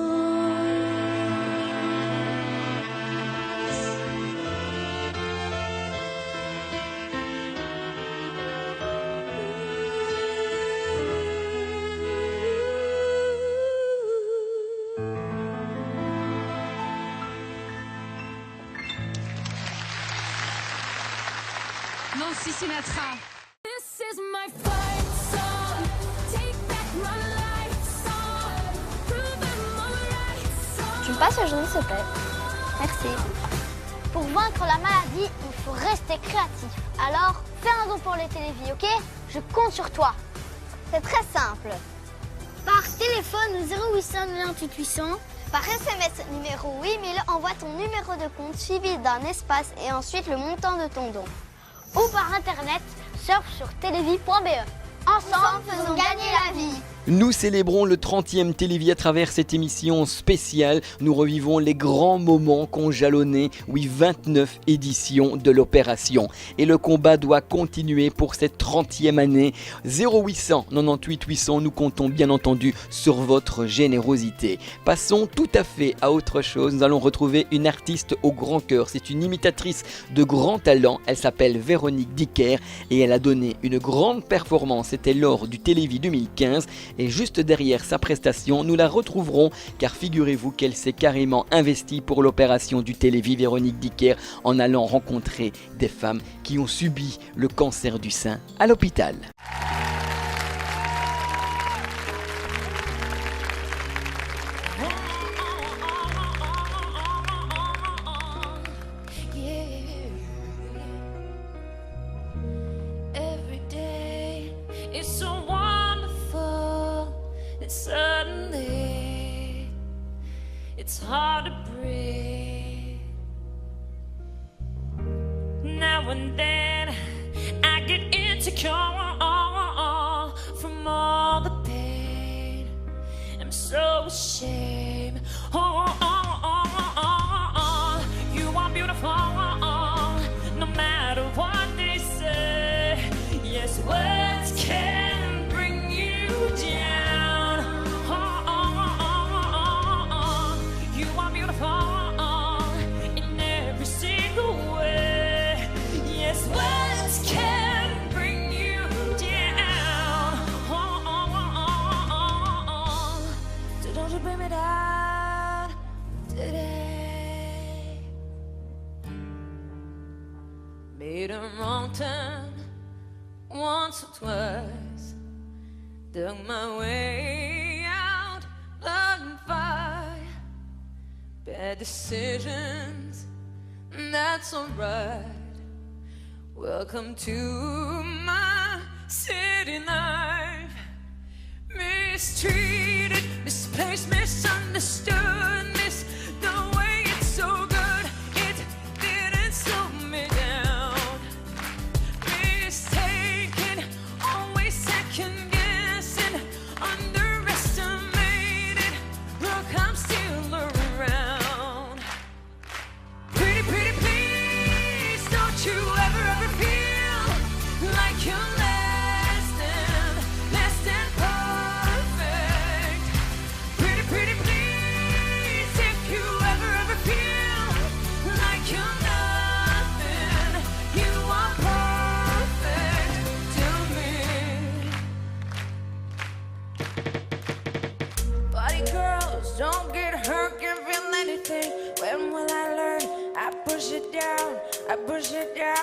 Nancy Sinatra. This is my fight song. Take back my life song. Prove I'm alright song. Tu me passes la journée, s'il te plaît? Merci. Pour vaincre la maladie, il faut rester créatif. Alors, fais un don pour les télévies, ok? Je compte sur toi. C'est très simple. Par téléphone au 0800 98 800. Par SMS numéro 8000, envoie ton numéro de compte suivi d'un espace et ensuite le montant de ton don. Ou par internet, surf sur télévie.be. Ensemble, faisons gagner la vie. Nous célébrons le 30e Télévie à travers cette émission spéciale. Nous revivons les grands moments qu'ont jalonné, 29 éditions de l'opération. Et le combat doit continuer pour cette 30e année. 0800 98 800, nous comptons bien entendu sur votre générosité. Passons tout à fait à autre chose. Nous allons retrouver une artiste au grand cœur. C'est une imitatrice de grand talent. Elle s'appelle Véronique Dicker et elle a donné une grande performance. C'était lors du Télévie 2015. Et juste derrière sa prestation, nous la retrouverons car figurez-vous qu'elle s'est carrément investie pour l'opération du Télévie Véronique Dicker en allant rencontrer des femmes qui ont subi le cancer du sein à l'hôpital. It's hard to breathe. Now and then I get insecure from all the pain. I'm so ashamed. You are beautiful, no matter what they say. Yes, words can bring you down. You are beautiful in every single way. Yes, words can bring you down. So don't you bring me down. Made a wrong turn once or twice. Dug my way out, blood and fire. Bad decisions, that's alright. Welcome to my city life. Mistreated, misplaced, misunderstood, miss the way it's so good, it didn't slow me down. Mistaken, always second guessing, underestimated, look I'm still around. Pretty, pretty please, don't you ever feel like you're less than perfect. Pretty, pretty please, if you ever feel like you're nothing, you are perfect to me. Body girls, don't get hurt, can't feel anything. When will I learn? I push it down, I push it down.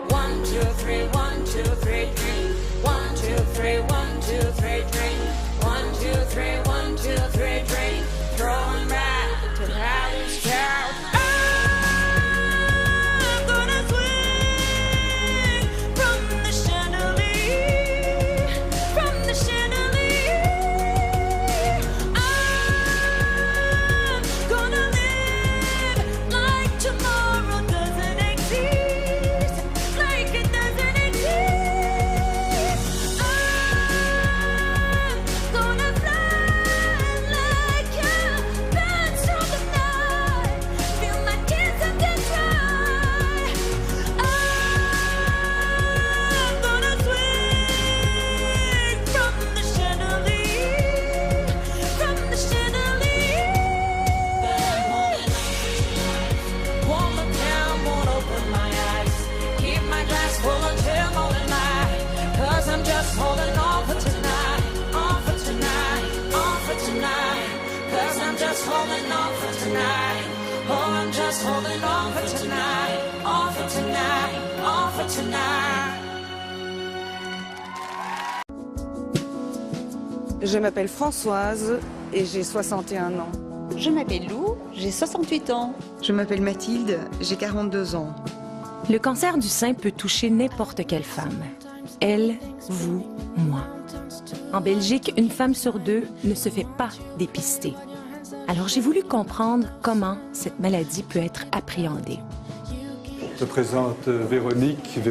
1, 2, 3, 1, 2, 3, drink. 1, 2, 3, 1, 2, 3, drink. 1, 2, 3, 1, 2, 3, drink. Throwing back to Harry's couch. I'm gonna swing from the chandelier, from the chandelier. I'm gonna live like tomorrow doesn't exist, like it doesn't exist. I'm gonna fly like a bird through the night, feel my tears and then dry. I'm gonna swing from the chandelier, from the chandelier. Won't look down, won't open my eyes. Keep my glass full until morning light. 'Cause I'm just holding on for tonight, on for tonight, on for tonight. 'Cause I'm just holding on for tonight. Oh, I'm just holding on for tonight, on for tonight, on for tonight. Je m'appelle Françoise et j'ai 61 ans. Je m'appelle Lou, j'ai 68 ans. Je m'appelle Mathilde, j'ai 42 ans. Le cancer du sein peut toucher n'importe quelle femme. Elle, vous, moi. En Belgique, une femme sur 2 ne se fait pas dépister. Alors j'ai voulu comprendre comment cette maladie peut être appréhendée. Je te présente Véronique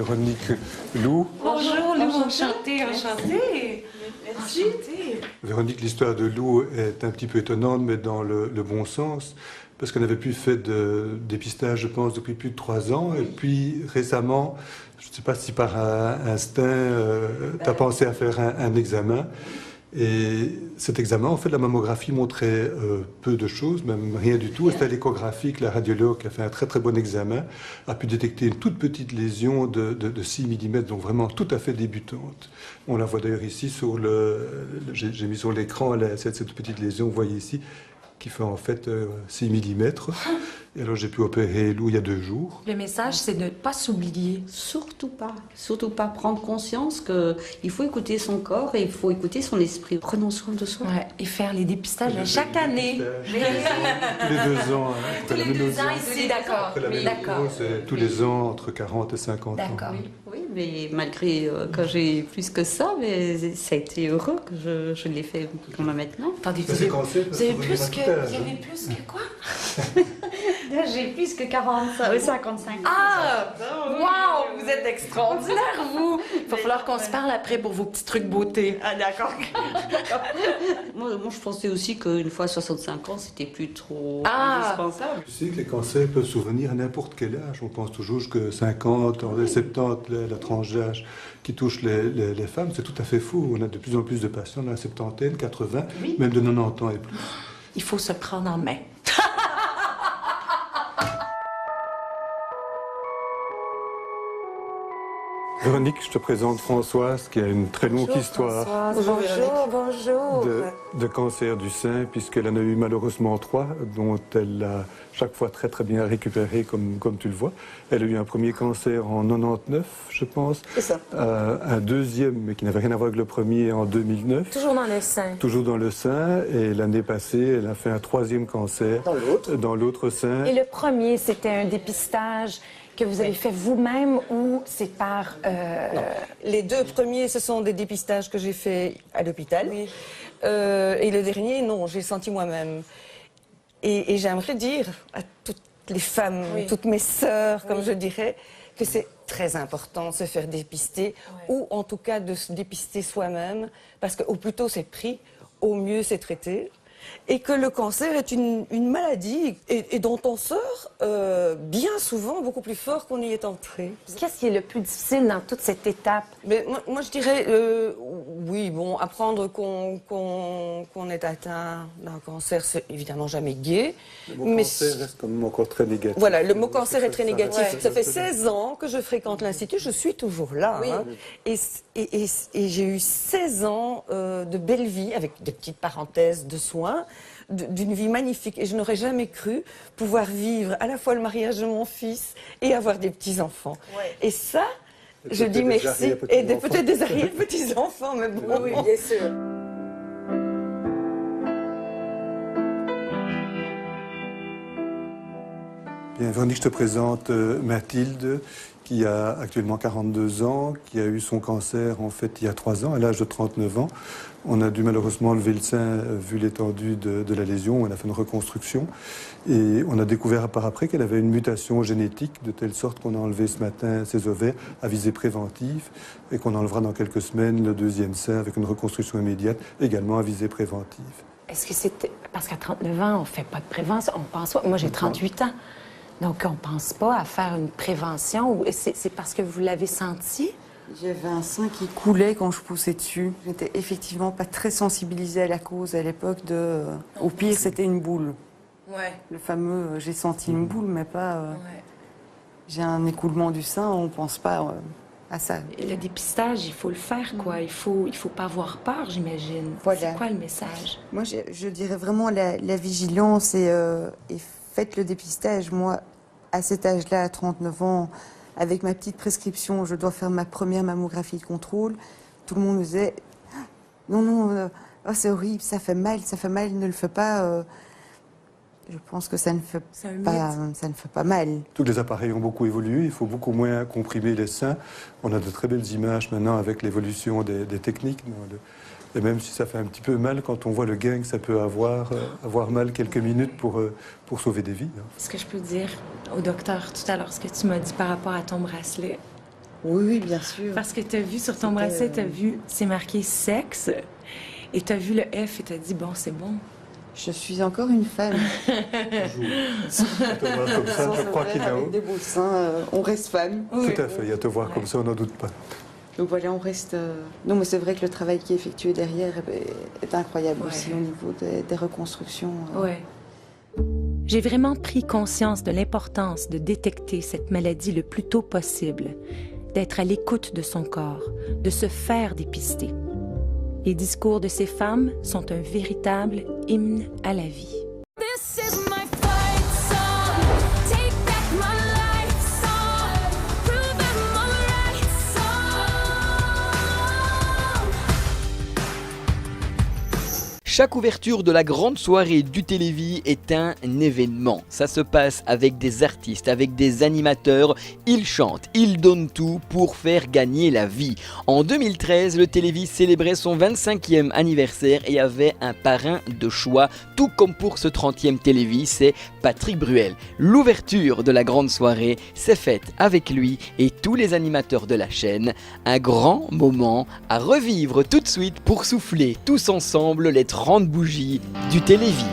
Lou. Bonjour Lou, enchantée, enchantée. Merci. Véronique, l'histoire de Lou est un petit peu étonnante, mais dans le bon sens, parce qu'on n'avait plus fait de dépistage, je pense, depuis plus de 3 ans. Et puis récemment, je ne sais pas si par instinct, tu as pensé à faire un examen. Et cet examen, en fait, la mammographie montrait peu de choses, même rien du tout. C'était l'échographie que la radiologue, qui a fait un très très bon examen, a pu détecter une toute petite lésion de 6 mm, donc vraiment tout à fait débutante. On la voit d'ailleurs ici, j'ai mis sur l'écran cette petite lésion, vous voyez ici, qui fait en fait 6 mm. Et alors j'ai pu opérer Lou il y a 2 jours. Le message, c'est de ne pas s'oublier. Surtout pas prendre conscience qu'il faut écouter son corps et il faut écouter son esprit. Prenons soin de soi. Ouais, et faire les dépistages chaque année. Tous les 2 ans. Tous les 2 ans ici, d'accord. Oui, d'accord. C'est tous les ans entre 40 et 50 ans. D'accord. Oui, mais malgré que j'ai plus que ça, mais ça a été heureux que je l'ai fait comme maintenant. Attendez, vous avez plus que... Vous avez plus que quoi? J'ai plus que 55 ans. Ah! Waouh! Vous êtes extraordinaire, vous! Il va falloir qu'on se parle après pour vos petits trucs beauté. Ah, d'accord. moi, je pensais aussi qu'une fois 65 ans, c'était plus trop indispensable. Tu sais que les cancers peuvent survenir à n'importe quel âge. On pense toujours que 50, 70, la tranche d'âge qui touche les femmes, c'est tout à fait faux. On a de plus en plus de patients dans la septantaine, 80, même de 90 ans et plus. Il faut se prendre en main. Véronique, je te présente Françoise, qui a une très longue histoire de cancer du sein, puisqu'elle en a eu malheureusement 3, dont elle a chaque fois très très bien récupéré, comme tu le vois. Elle a eu un premier cancer en 99, je pense. C'est ça. Un deuxième, mais qui n'avait rien à voir avec le premier, en 2009. Toujours dans le sein. Toujours dans le sein. Et l'année passée, elle a fait un 3e cancer. Dans l'autre sein. Et le premier, c'était un dépistage que vous avez fait vous-même ou c'est par... Les 2 premiers, ce sont des dépistages que j'ai faits à l'hôpital. Et le dernier, non, j'ai senti moi-même. Et j'aimerais dire à toutes les femmes, toutes mes sœurs, comme je dirais, que c'est très important de se faire dépister, ou en tout cas de se dépister soi-même, parce qu'au plus tôt c'est pris, au mieux c'est traité. Et que le cancer est une maladie et dont on sort bien souvent beaucoup plus fort qu'on y est entré. Qu'est-ce qui est le plus difficile dans toute cette étape? Mais moi je dirais, oui, bon, apprendre qu'on est atteint d'un cancer, c'est évidemment jamais gai. Le mot cancer reste quand même encore très négatif. Voilà, le mot cancer est très négatif. Ça fait 16 ans que je fréquente l'Institut, je suis toujours là. Oui. Hein. Et j'ai eu 16 ans de belle vie, avec des petites parenthèses de soins, d'une vie magnifique. Et je n'aurais jamais cru pouvoir vivre à la fois le mariage de mon fils et avoir des petits-enfants. Et ça, je dis merci. Et peut-être des arrière-petits-enfants, mais bon. Oui, bien sûr. Bien, Véronique, je te présente Mathilde, qui a actuellement 42 ans, qui a eu son cancer en fait il y a 3 ans, à l'âge de 39 ans. On a dû malheureusement enlever le sein vu l'étendue de la lésion. On a fait une reconstruction et on a découvert par après qu'elle avait une mutation génétique de telle sorte qu'on a enlevé ce matin ses ovaires à visée préventive et qu'on enlèvera dans quelques semaines le 2e sein avec une reconstruction immédiate également à visée préventive. Est-ce que c'était... Parce qu'à 39 ans, on ne fait pas de prévention, on pense pas... Moi, j'ai 38 ans, donc on ne pense pas à faire une prévention. C'est parce que vous l'avez senti? J'avais un sein qui coulait quand je poussais dessus. J'étais effectivement pas très sensibilisée à la cause à l'époque de... Au pire, c'était une boule. Ouais. Le fameux j'ai senti une boule, mais pas... J'ai un écoulement du sein, on pense pas à ça. Et le dépistage, il faut le faire, quoi. Il faut pas avoir peur, j'imagine. Voilà. C'est quoi le message? Moi, je dirais vraiment la vigilance et faites le dépistage. Moi, à cet âge-là, à 39 ans, avec ma petite prescription, je dois faire ma première mammographie de contrôle. Tout le monde me disait « Non, oh, c'est horrible, ça fait mal, ne le fais pas. Je pense que ça ne fait pas mal. Tous les appareils ont beaucoup évolué, il faut beaucoup moins comprimer les seins. On a de très belles images maintenant avec l'évolution des techniques. Et même si ça fait un petit peu mal, quand on voit le gain que ça peut avoir mal quelques minutes pour sauver des vies. Est-ce que je peux dire au docteur tout à l'heure ce que tu m'as dit par rapport à ton bracelet? Oui, bien sûr. Parce que tu as vu sur ton bracelet, tu as vu, c'est marqué sexe, et tu as vu le F et tu as dit, bon, c'est bon. Je suis encore une femme. Te voir comme ça, je crois qu'il a... Avec des beaux seins, on reste femme. Tout à fait, et à te voir comme ça, on n'en doute pas. Donc voilà, on reste... Non, mais c'est vrai que le travail qui est effectué derrière est incroyable aussi au niveau des reconstructions. Ouais. J'ai vraiment pris conscience de l'importance de détecter cette maladie le plus tôt possible, d'être à l'écoute de son corps, de se faire dépister. Les discours de ces femmes sont un véritable hymne à la vie. Chaque ouverture de la grande soirée du Télévis est un événement. Ça se passe avec des artistes, avec des animateurs. Ils chantent, ils donnent tout pour faire gagner la vie. En 2013, le Télévis célébrait son 25e anniversaire et avait un parrain de choix, tout comme pour ce 30e Télévis, c'est Patrick Bruel. L'ouverture de la grande soirée s'est faite avec lui et tous les animateurs de la chaîne. Un grand moment à revivre tout de suite pour souffler tous ensemble les 30 bougies du Télévis.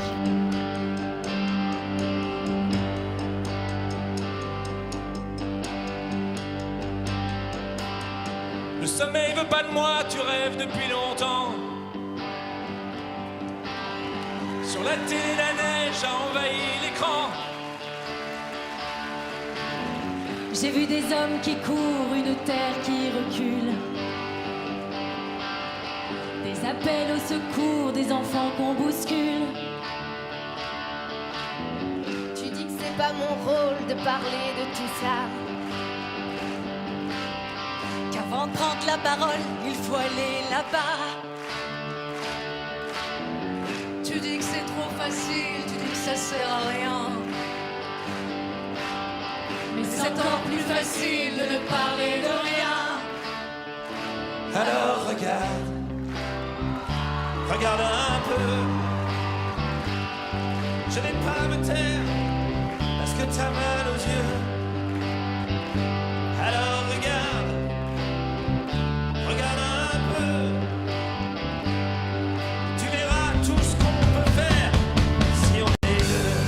Le sommeil veut pas de moi, tu rêves depuis longtemps. Sur la télé, la neige a envahi l'écran. J'ai vu des hommes qui courent, une terre qui recule. Des appels au secours, des enfants qu'on bouscule. Tu dis que c'est pas mon rôle de parler de tout ça. Qu'avant de prendre la parole, il faut aller là-bas. Tu dis que c'est trop facile, tu dis que ça sert à rien. Mais c'est encore plus facile de ne parler de rien. Alors regarde, regarde un peu. Je vais pas me taire parce que t'as mal aux yeux. Alors regarde, regarde un peu. Tu verras tout ce qu'on peut faire si on est deux.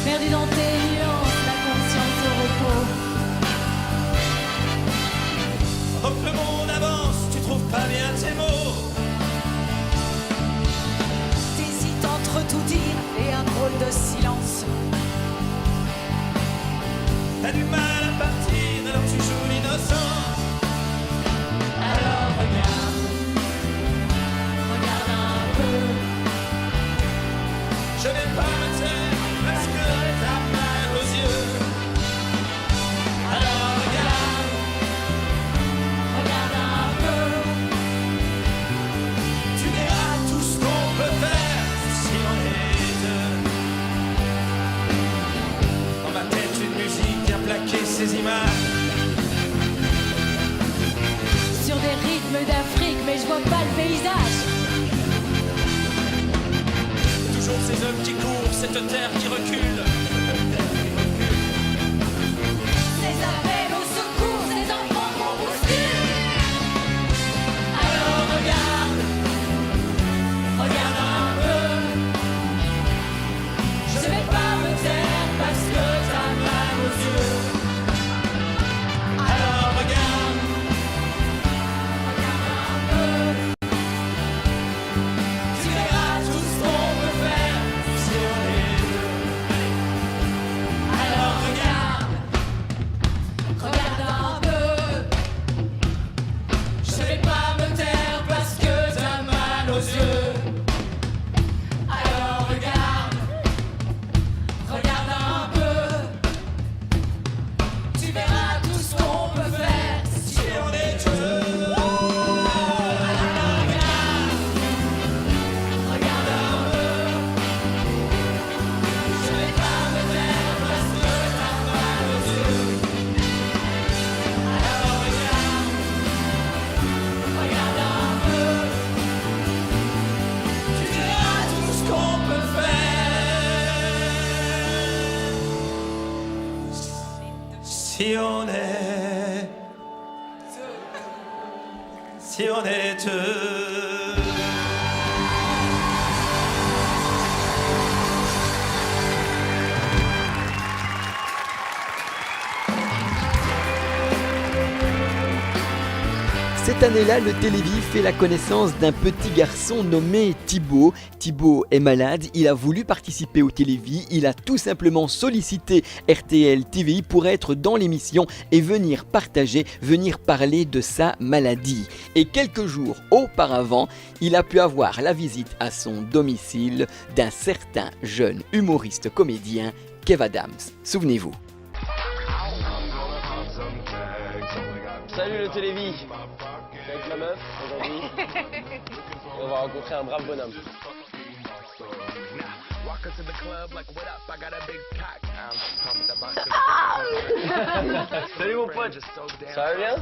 Perdu dans tes nuances, la conscience au repos. Oh, que le monde avance, tu trouves pas bien tes mots. T'hésites entre tout dire et un drôle de silence. T'as du mal à partir, alors tu joues l'innocent. Alors regarde, regarde un peu. Je vais pas me taire parce que t'as mal aux yeux. Alors regarde, regarde un peu. tu verras tout ce qu'on peut faire si on est deux. Dans ma tête une musique a plaqué ces images. Sur des rythmes d'Afrique, mais je vois pas le paysage. Toujours ces hommes qui courent, cette terre qui recule. Ces appels au secours, ces enfants qu'on bouscule. Alors regarde, regarde un peu. Je vais pas me taire parce que t'as mal aux yeux. Alors regarde, regarde un peu. tu verras tout ce qu'on peut faire si on est deux. Alors regarde, Regarde un peu. je vais pas me taire parce que t'as mal aux yeux. Alors regarde, regarde un peu. Tu verras tout ce qu'on peut faire Si on est deux. Regarde un peu. Je vais pas me taire parce que t'as mal aux yeux. Alors regarde, regarde un peu. Tu verras tout ce qu'on peut faire si on est deux. Cette année-là, le Télévis fait la connaissance d'un petit garçon nommé Thibaut. Thibaut est malade, il a voulu participer au Télévis, il a tout simplement sollicité RTL TVI pour être dans l'émission et venir partager, venir parler de sa maladie. Et quelques jours auparavant, il a pu avoir la visite à son domicile d'un certain jeune humoriste comédien, Kev Adams. Souvenez-vous. Salut le Télévis. Avec ma meuf aujourd'hui. Et on va rencontrer un brave bonhomme. Salut mon pote. Ça va bien?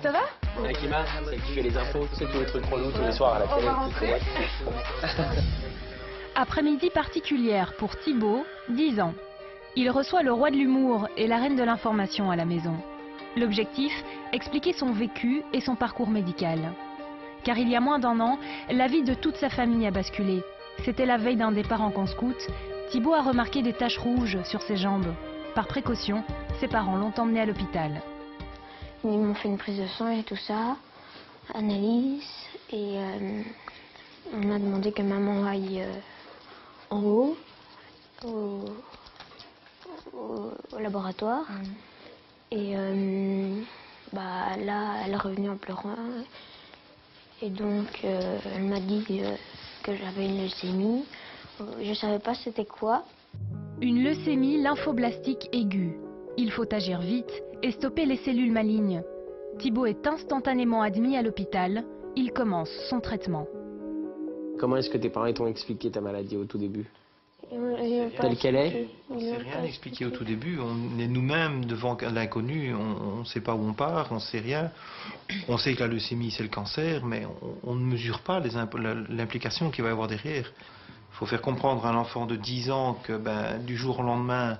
Ça va? Akima, celle qui fait les infos, c'est tous les trucs relous tous les soirs à la télé. Après-midi particulière pour Thibaut, 10 ans. Il reçoit le roi de l'humour et la reine de l'information à la maison. L'objectif, expliquer son vécu et son parcours médical. Car il y a moins d'1 an, la vie de toute sa famille a basculé. C'était la veille d'un départ en camp scout. Thibaut a remarqué des taches rouges sur ses jambes. Par précaution, ses parents l'ont emmené à l'hôpital. Ils m'ont fait une prise de sang et tout ça, analyse, et On m'a demandé que maman aille en haut, au laboratoire. Et là, elle est revenue en pleurant. Et donc, elle m'a dit que j'avais une leucémie. Je ne savais pas c'était quoi. Une leucémie lymphoblastique aiguë. Il faut agir vite et stopper les cellules malignes. Thibaut est instantanément admis à l'hôpital. Il commence son traitement. Comment est-ce que tes parents t'ont expliqué ta maladie au tout début? Telle qu'elle est? On ne sait rien expliquer au tout début. On est nous-mêmes devant l'inconnu. On ne sait pas où on part, on ne sait rien. On sait que la leucémie, c'est le cancer, mais on ne mesure pas l'implication qu'il va y avoir derrière. Il faut faire comprendre à un enfant de 10 ans que du jour au lendemain,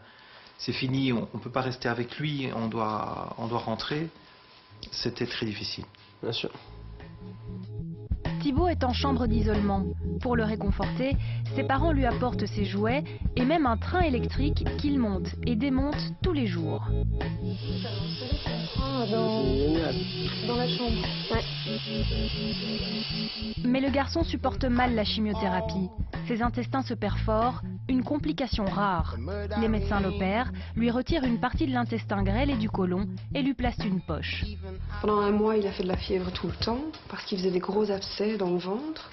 c'est fini, on ne peut pas rester avec lui, on doit rentrer. C'était très difficile. Bien sûr. Thibaut est en chambre d'isolement. Pour le réconforter, ses parents lui apportent ses jouets et même un train électrique qu'il monte et démonte tous les jours. Dans la chambre. Ouais. Mais le garçon supporte mal la chimiothérapie. Ses intestins se perforent, une complication rare. Les médecins l'opèrent, lui retirent une partie de l'intestin grêle et du côlon et lui placent une poche. Pendant un mois, il a fait de la fièvre tout le temps parce qu'il faisait des gros abcès dans le ventre.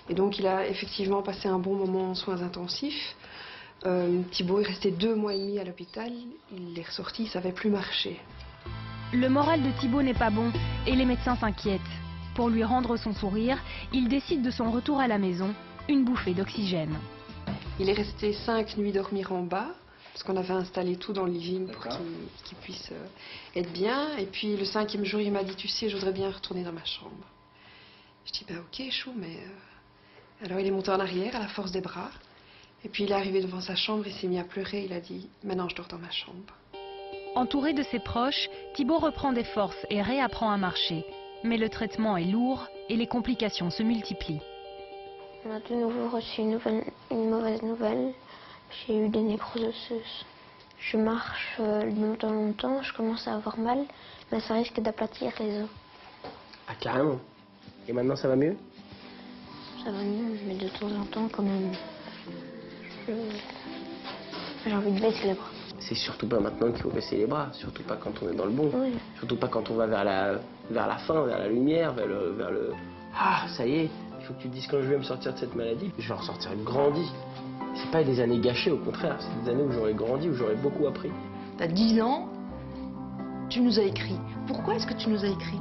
Et donc, il a effectivement passé un bon moment en soins intensifs. Thibaut est resté 2 mois et demi à l'hôpital. Il est ressorti, il ne savait plus marcher. Le moral de Thibaut n'est pas bon et les médecins s'inquiètent. Pour lui rendre son sourire, il décide de son retour à la maison, une bouffée d'oxygène. Il est resté 5 nuits dormir en bas, parce qu'on avait installé tout dans le living pour qu'il puisse être bien. Et puis le 5e jour, il m'a dit, tu sais, je voudrais bien retourner dans ma chambre. Je dis, ok, chou, mais... Alors il est monté en arrière à la force des bras. Et puis il est arrivé devant sa chambre, il s'est mis à pleurer, il a dit, maintenant je dors dans ma chambre. Entouré de ses proches, Thibaut reprend des forces et réapprend à marcher. Mais le traitement est lourd et les complications se multiplient. On a de nouveau reçu une mauvaise nouvelle. J'ai eu des nécroses osseuses. Je marche longtemps, je commence à avoir mal, mais ça risque d'aplatir les os. Ah, carrément. Et maintenant, ça va mieux? Ça va mieux, mais de temps en temps, quand même, j'ai envie de baisser les bras. C'est surtout pas maintenant qu'il faut baisser les bras, surtout pas quand on est dans le bon. Oui. Surtout pas quand on va vers la fin, vers la lumière, vers le... Ah, ça y est, il faut que tu te dises quand je vais me sortir de cette maladie, je vais en sortir grandi. C'est pas des années gâchées, au contraire, c'est des années où j'aurais grandi, où j'aurais beaucoup appris. T'as 10 ans, tu nous as écrit. Pourquoi est-ce que tu nous as écrit?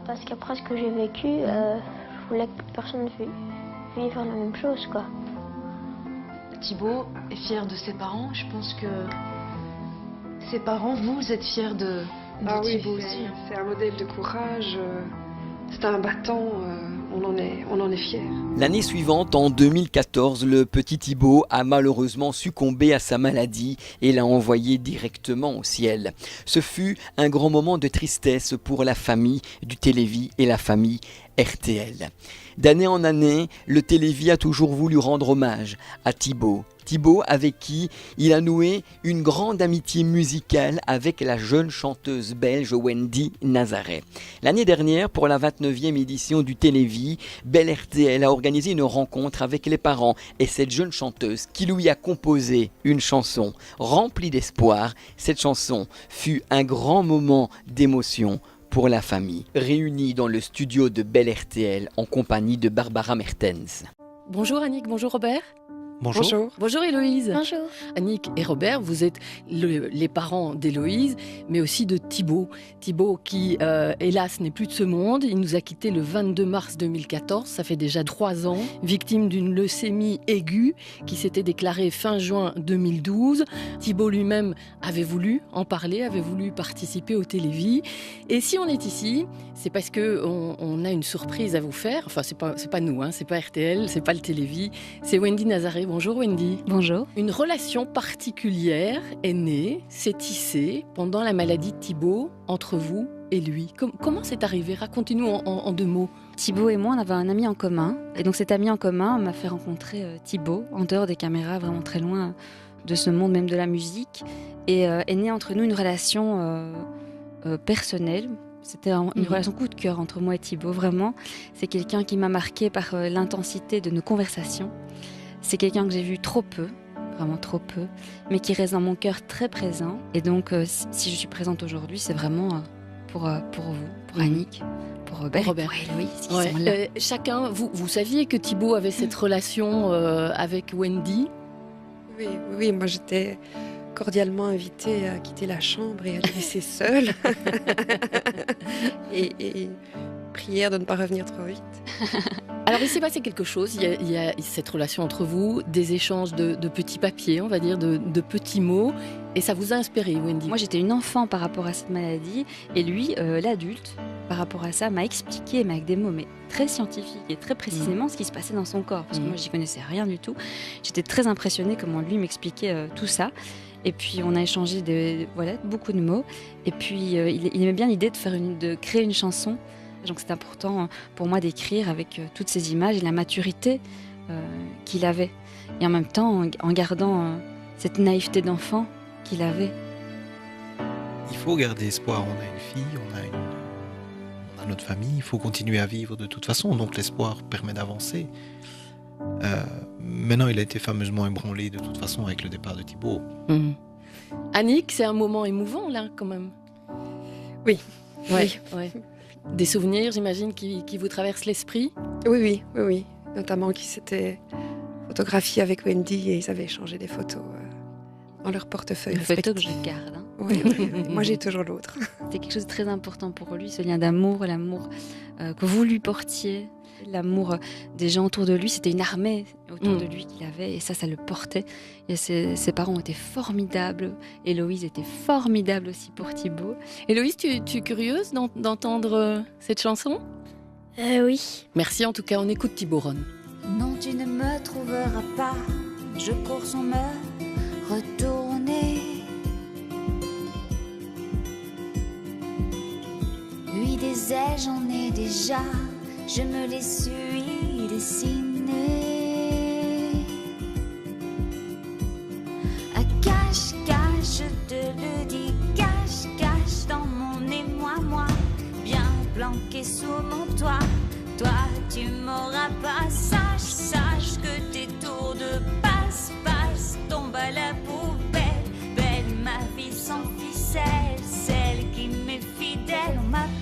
Parce qu'après ce que j'ai vécu, je voulais que personne vive la même chose, quoi. Thibaut est fier de ses parents. Je pense que ses parents, vous êtes fiers de Thibaut aussi. C'est un modèle de courage. C'est un battant. On en est fiers. L'année suivante, en 2014, le petit Thibaut a malheureusement succombé à sa maladie et l'a envoyé directement au ciel. Ce fut un grand moment de tristesse pour la famille du Télévis et la famille RTL. D'année en année, le Télévis a toujours voulu rendre hommage à Thibaut. Thibaut avec qui il a noué une grande amitié musicale avec la jeune chanteuse belge Wendy Nazaret. L'année dernière, pour la 29e édition du Télévis, Belle RTL a organisé une rencontre avec les parents et cette jeune chanteuse qui lui a composé une chanson remplie d'espoir. Cette chanson fut un grand moment d'émotion pour la famille, réunie dans le studio de Belle RTL en compagnie de Barbara Mertens. Bonjour Annick, bonjour Robert. Bonjour. Bonjour Héloïse. Bonjour. Annick et Robert, vous êtes les parents d'Héloïse, mais aussi de Thibaut. Thibaut qui, hélas, n'est plus de ce monde. Il nous a quittés le 22 mars 2014, ça fait déjà 3 ans, victime d'une leucémie aiguë qui s'était déclarée fin juin 2012. Thibaut lui-même avait voulu en parler, avait voulu participer au Télévis. Et si on est ici, c'est parce qu'on a une surprise à vous faire. Enfin, c'est pas nous, hein, c'est pas RTL, c'est pas le Télévis, c'est Wendy Nazaret. Bonjour Wendy. Bonjour. Une relation particulière est née, s'est tissée pendant la maladie de Thibaut entre vous et lui. Comment c'est arrivé? Racontez-nous en 2 mots. Thibaut et moi, on avait un ami en commun. Et donc cet ami en commun m'a fait rencontrer Thibaut, en dehors des caméras, vraiment très loin de ce monde même de la musique. Et est née entre nous une relation personnelle, C'était une relation coup de cœur entre moi et Thibaut, vraiment. C'est quelqu'un qui m'a marqué par l'intensité de nos conversations. C'est quelqu'un que j'ai vu trop peu, vraiment trop peu, mais qui reste dans mon cœur très présent. Et donc, si je suis présente aujourd'hui, c'est vraiment pour vous, pour Annick, pour Robert, pour Héloïse, qui sont là. Chacun, vous saviez que Thibaut avait cette relation avec Wendy? Oui, moi j'étais cordialement invitée à quitter la chambre et à le laisser seule. et prière de ne pas revenir trop vite. Alors il s'est passé quelque chose, il y a cette relation entre vous, des échanges de petits papiers, on va dire, de petits mots, et ça vous a inspiré, Wendy? Moi j'étais une enfant par rapport à cette maladie, et lui, l'adulte, par rapport à ça, m'a expliqué, mais avec des mots mais très scientifiques et très précisément ce qui se passait dans son corps, parce que moi j'y connaissais rien du tout. J'étais très impressionnée comment lui m'expliquait tout ça. Et puis on a échangé beaucoup de mots. Et puis il aimait bien l'idée de créer une chanson. Donc c'est important pour moi d'écrire avec toutes ces images et la maturité qu'il avait. Et en même temps en gardant cette naïveté d'enfant qu'il avait. Il faut garder espoir. On a une fille, on a notre famille. Il faut continuer à vivre de toute façon. Donc l'espoir permet d'avancer. Maintenant, il a été fameusement ébranlé de toute façon avec le départ de Thibaut. Annick, c'est un moment émouvant là, quand même. Oui. Ouais. Des souvenirs, j'imagine, qui vous traversent l'esprit? Oui. Notamment qu'ils s'étaient photographiés avec Wendy et ils avaient échangé des photos dans leur portefeuille. Une photo que je garde. Hein. Oui. Moi, j'ai toujours l'autre. C'était quelque chose de très important pour lui, ce lien d'amour, l'amour que vous lui portiez. L'amour des gens autour de lui, c'était une armée autour de lui qu'il avait, et ça le portait. Et ses parents étaient formidables. Héloïse était formidable aussi pour Thibaut. Héloïse, tu es curieuse d'entendre cette chanson? Oui. Merci, en tout cas, on écoute Thibaut Ron. Non, tu ne me trouveras pas, je cours sans me retourner. Lui des ailes, j'en ai déjà. Je me les suis dessiner. Cache, je te le dis, cache dans mon émoi, moi, bien planqué sous mon toit. Toi, tu m'auras pas, sache que tes tours de passe tombent à la poubelle. Belle ma vie sans ficelle, celle qui m'est fidèle, on m'appelle.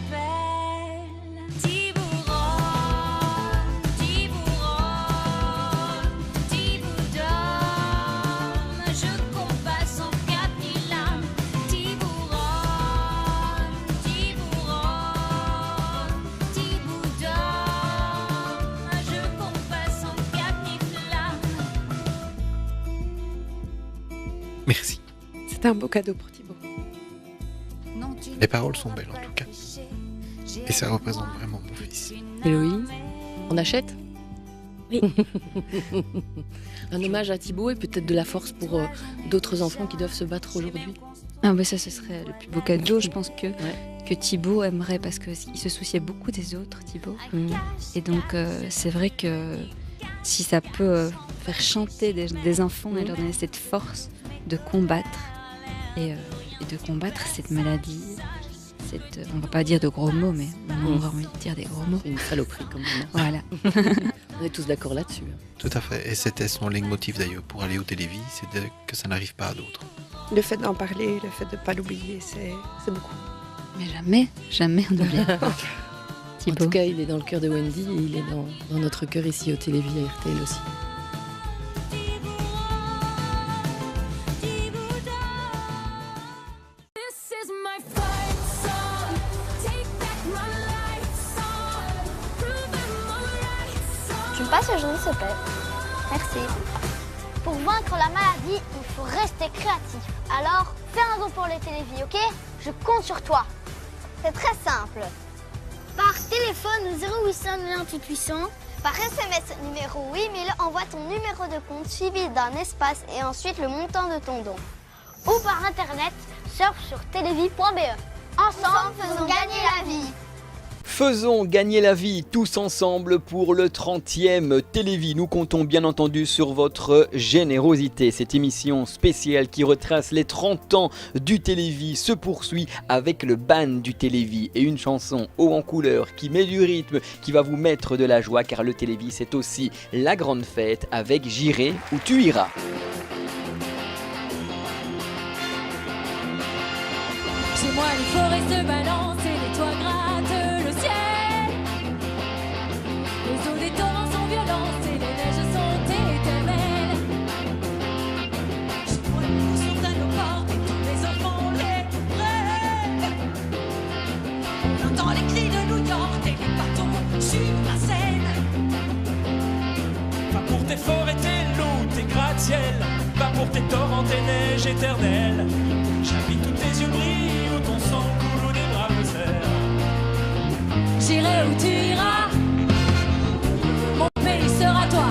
Merci. C'était un beau cadeau pour Thibaut. Les paroles sont belles en tout cas. Et ça représente vraiment mon fils. Héloïse, on achète? Oui. Un hommage à Thibaut et peut-être de la force pour d'autres enfants qui doivent se battre aujourd'hui. Ah bah ça, ce serait le plus beau cadeau, je pense que Thibaut aimerait, parce qu'il se souciait beaucoup des autres, Thibaut. Et donc c'est vrai que si ça peut faire chanter des enfants et leur donner cette force de combattre et de combattre cette maladie, on va pas dire de gros mots, mais on aura envie de dire des gros mots. C'est une saloperie comme ça. Voilà. On est tous d'accord là-dessus. Tout à fait, et c'était son leitmotiv d'ailleurs pour aller au télévis, c'est que ça n'arrive pas à d'autres. Le fait d'en parler, le fait de ne pas l'oublier, c'est beaucoup. Mais jamais on n'oubliera pas. En tout cas, il est dans le cœur de Wendy et il est dans notre cœur ici au Télévis à RTL aussi. Tu me passes le jaune, s'il te plaît? Merci. Pour vaincre la maladie, il faut rester créatif. Alors, fais un don pour les télévis, ok? Je compte sur toi. C'est très simple. Par téléphone 0800 98 800. Par SMS numéro 8000, envoie ton numéro de compte suivi d'un espace et ensuite le montant de ton don. Ou par internet, surfe sur télévis.be. Ensemble, faisons gagner la vie. Faisons gagner la vie tous ensemble pour le 30e Télévis. Nous comptons bien entendu sur votre générosité. Cette émission spéciale qui retrace les 30 ans du Télévis se poursuit avec le band du Télévis et une chanson haut en couleur qui met du rythme, qui va vous mettre de la joie car le Télévis c'est aussi la grande fête avec J'irai où tu iras. Chez moi, les forêts se balancent et les toits grattent le ciel. Les eaux des torrents sont violentes et les neiges sont éternelles. Chez moi, les loups sont à nos portes et tous les enfants les rêvent. On entend les cris de New York et les bateaux sur la Seine. Va pour tes forêts, tes loups, tes gratte-ciel. Va pour tes torrents, tes neiges éternelles. J'habite où tes yeux brillent, où ton sang coule, où des bras me serrent. J'irai où tu iras, mon pays sera toi.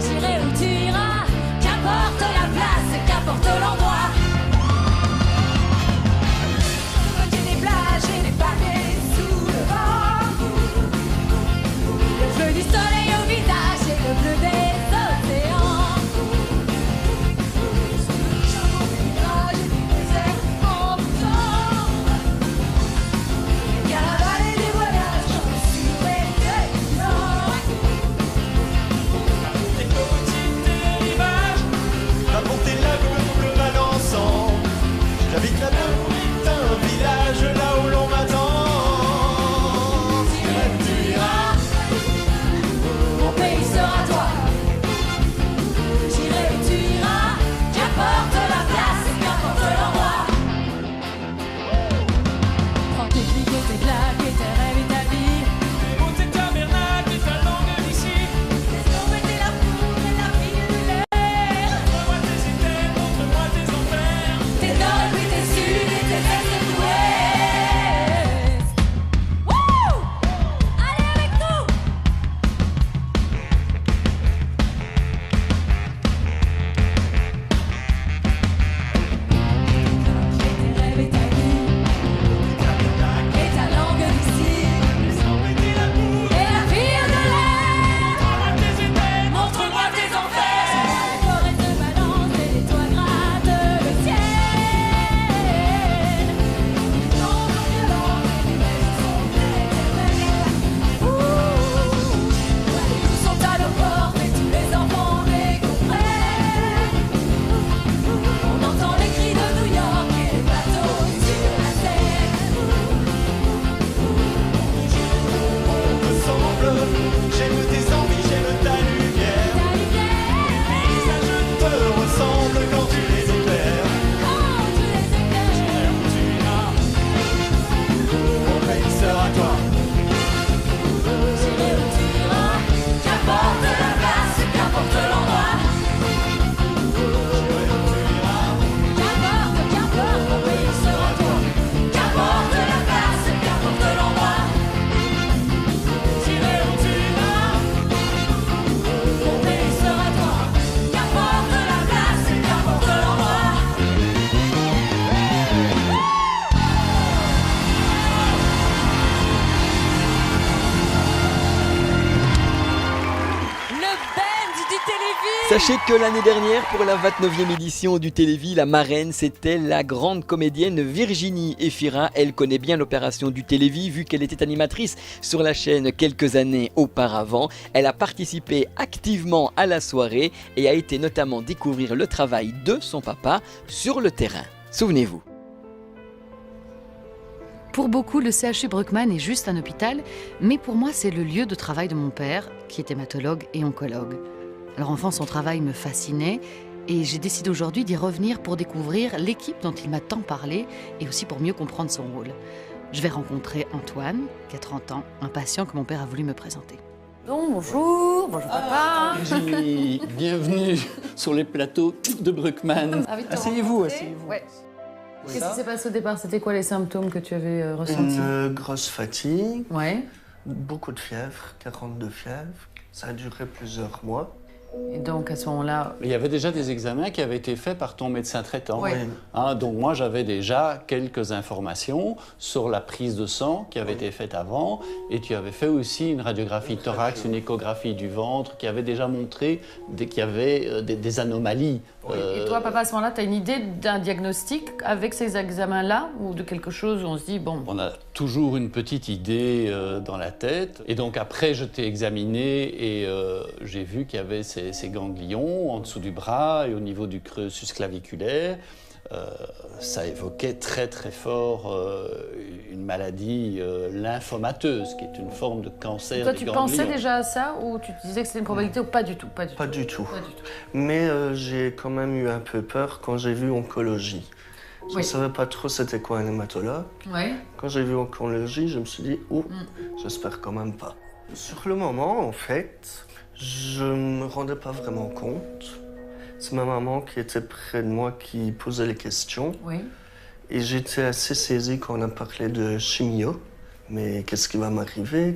J'irai où tu iras, qu'importe la place, qu'importe l'endroit. Côté des plages et des palais sous le vent. Le bleu du soleil au visage et le bleu des océans. J'habite là-bas, un village là où l'on m'attend. J'irai où tu iras, mon pays sera toi. J'irai où tu iras, qu'importe la place, qu'importe l'endroit. Prends tes clics et tes claques et tes rêves et ta vie. Tes mots, tes tabernacles et ta langue d'ici. Tes ombres et la foudre et la ville de l'air. Montre-moi tes idées, montre-moi tes enfers. Tes nord et puis tes sud et tes est et tout ouest. Wouh! Allez avec nous! Tes rêves et ta vie. Et ta langue d'ici. Et la ville de l'air. Montre-moi tes enfers. Les forêts se balancent et les toits grattent le ciel. Les temps sont violents et les neiges sont éternelles. Les loups sont à nos portes et tous les enfants les comprennent. On entend les cris de New York et les bateaux sur la Seine. On me semble, j'aime tes envies, j'aime ta lumière. Les paysages te ressemblent quand tu les éclaires. J'irai où tu iras, mon pays sera toi. J'irai où tu iras, qu'importe la place, qu'importe l'endroit. Qu'importe, mon pays sera toi. Qu'importe la place, qu'importe l'endroit. J'irai où tu iras, mon pays sera toi. Qu'importe la place, qu'importe l'endroit. Le band du Télévis. Sachez que l'année dernière, pour la 29e édition du Télévis, la marraine, c'était la grande comédienne Virginie Efira. Elle connaît bien l'opération du Télévis, vu qu'elle était animatrice sur la chaîne quelques années auparavant. Elle a participé activement à la soirée et a été notamment découvrir le travail de son papa sur le terrain. Souvenez-vous. Pour beaucoup, le CHU Bruckmann est juste un hôpital, mais pour moi, c'est le lieu de travail de mon père, qui est hématologue et oncologue. Alors enfant, son travail me fascinait et j'ai décidé aujourd'hui d'y revenir pour découvrir l'équipe dont il m'a tant parlé et aussi pour mieux comprendre son rôle. Je vais rencontrer Antoine, qui a 30 ans, un patient que mon père a voulu me présenter. Bonjour papa. Virginie, bienvenue sur les plateaux de Bruckmann. Asseyez-vous, asseyez-vous. Ouais. Qu'est-ce qui s'est passé au départ? C'était quoi les symptômes que tu avais ressentis? Une grosse fatigue, Ouais. beaucoup de fièvre, 42 fièvres. Ça a duré plusieurs mois. Et donc, à ce moment-là... Il y avait déjà des examens qui avaient été faits par ton médecin traitant. Oui. Hein, donc moi, j'avais déjà quelques informations sur la prise de sang qui avait été faite avant. Et tu avais fait aussi une radiographie thorax, une échographie du ventre qui avait déjà montré qu'il y avait des anomalies. Et toi, papa, à ce moment-là, tu as une idée d'un diagnostic avec ces examens-là ou de quelque chose où on se dit, bon... On a toujours une petite idée dans la tête. Et donc après, je t'ai examiné et j'ai vu qu'il y avait ces ganglions en dessous du bras et au niveau du creux susclaviculaire. Ça évoquait très très fort une maladie lymphomateuse, qui est une forme de cancer Toi, des tu ganglions. pensais déjà à ça ou tu te disais que c'était une probabilité ou pas du tout? Pas du tout. Mais j'ai quand même eu un peu peur quand j'ai vu oncologie. Je ne savais pas trop c'était quoi un hématologue. Ouais. Quand j'ai vu oncologie, je me suis dit, oh, j'espère quand même pas. Sur le moment, en fait, je ne me rendais pas vraiment compte. C'est ma maman qui était près de moi qui posait les questions. Oui. Et j'étais assez saisi quand on a parlé de chimio. Mais qu'est-ce qui va m'arriver?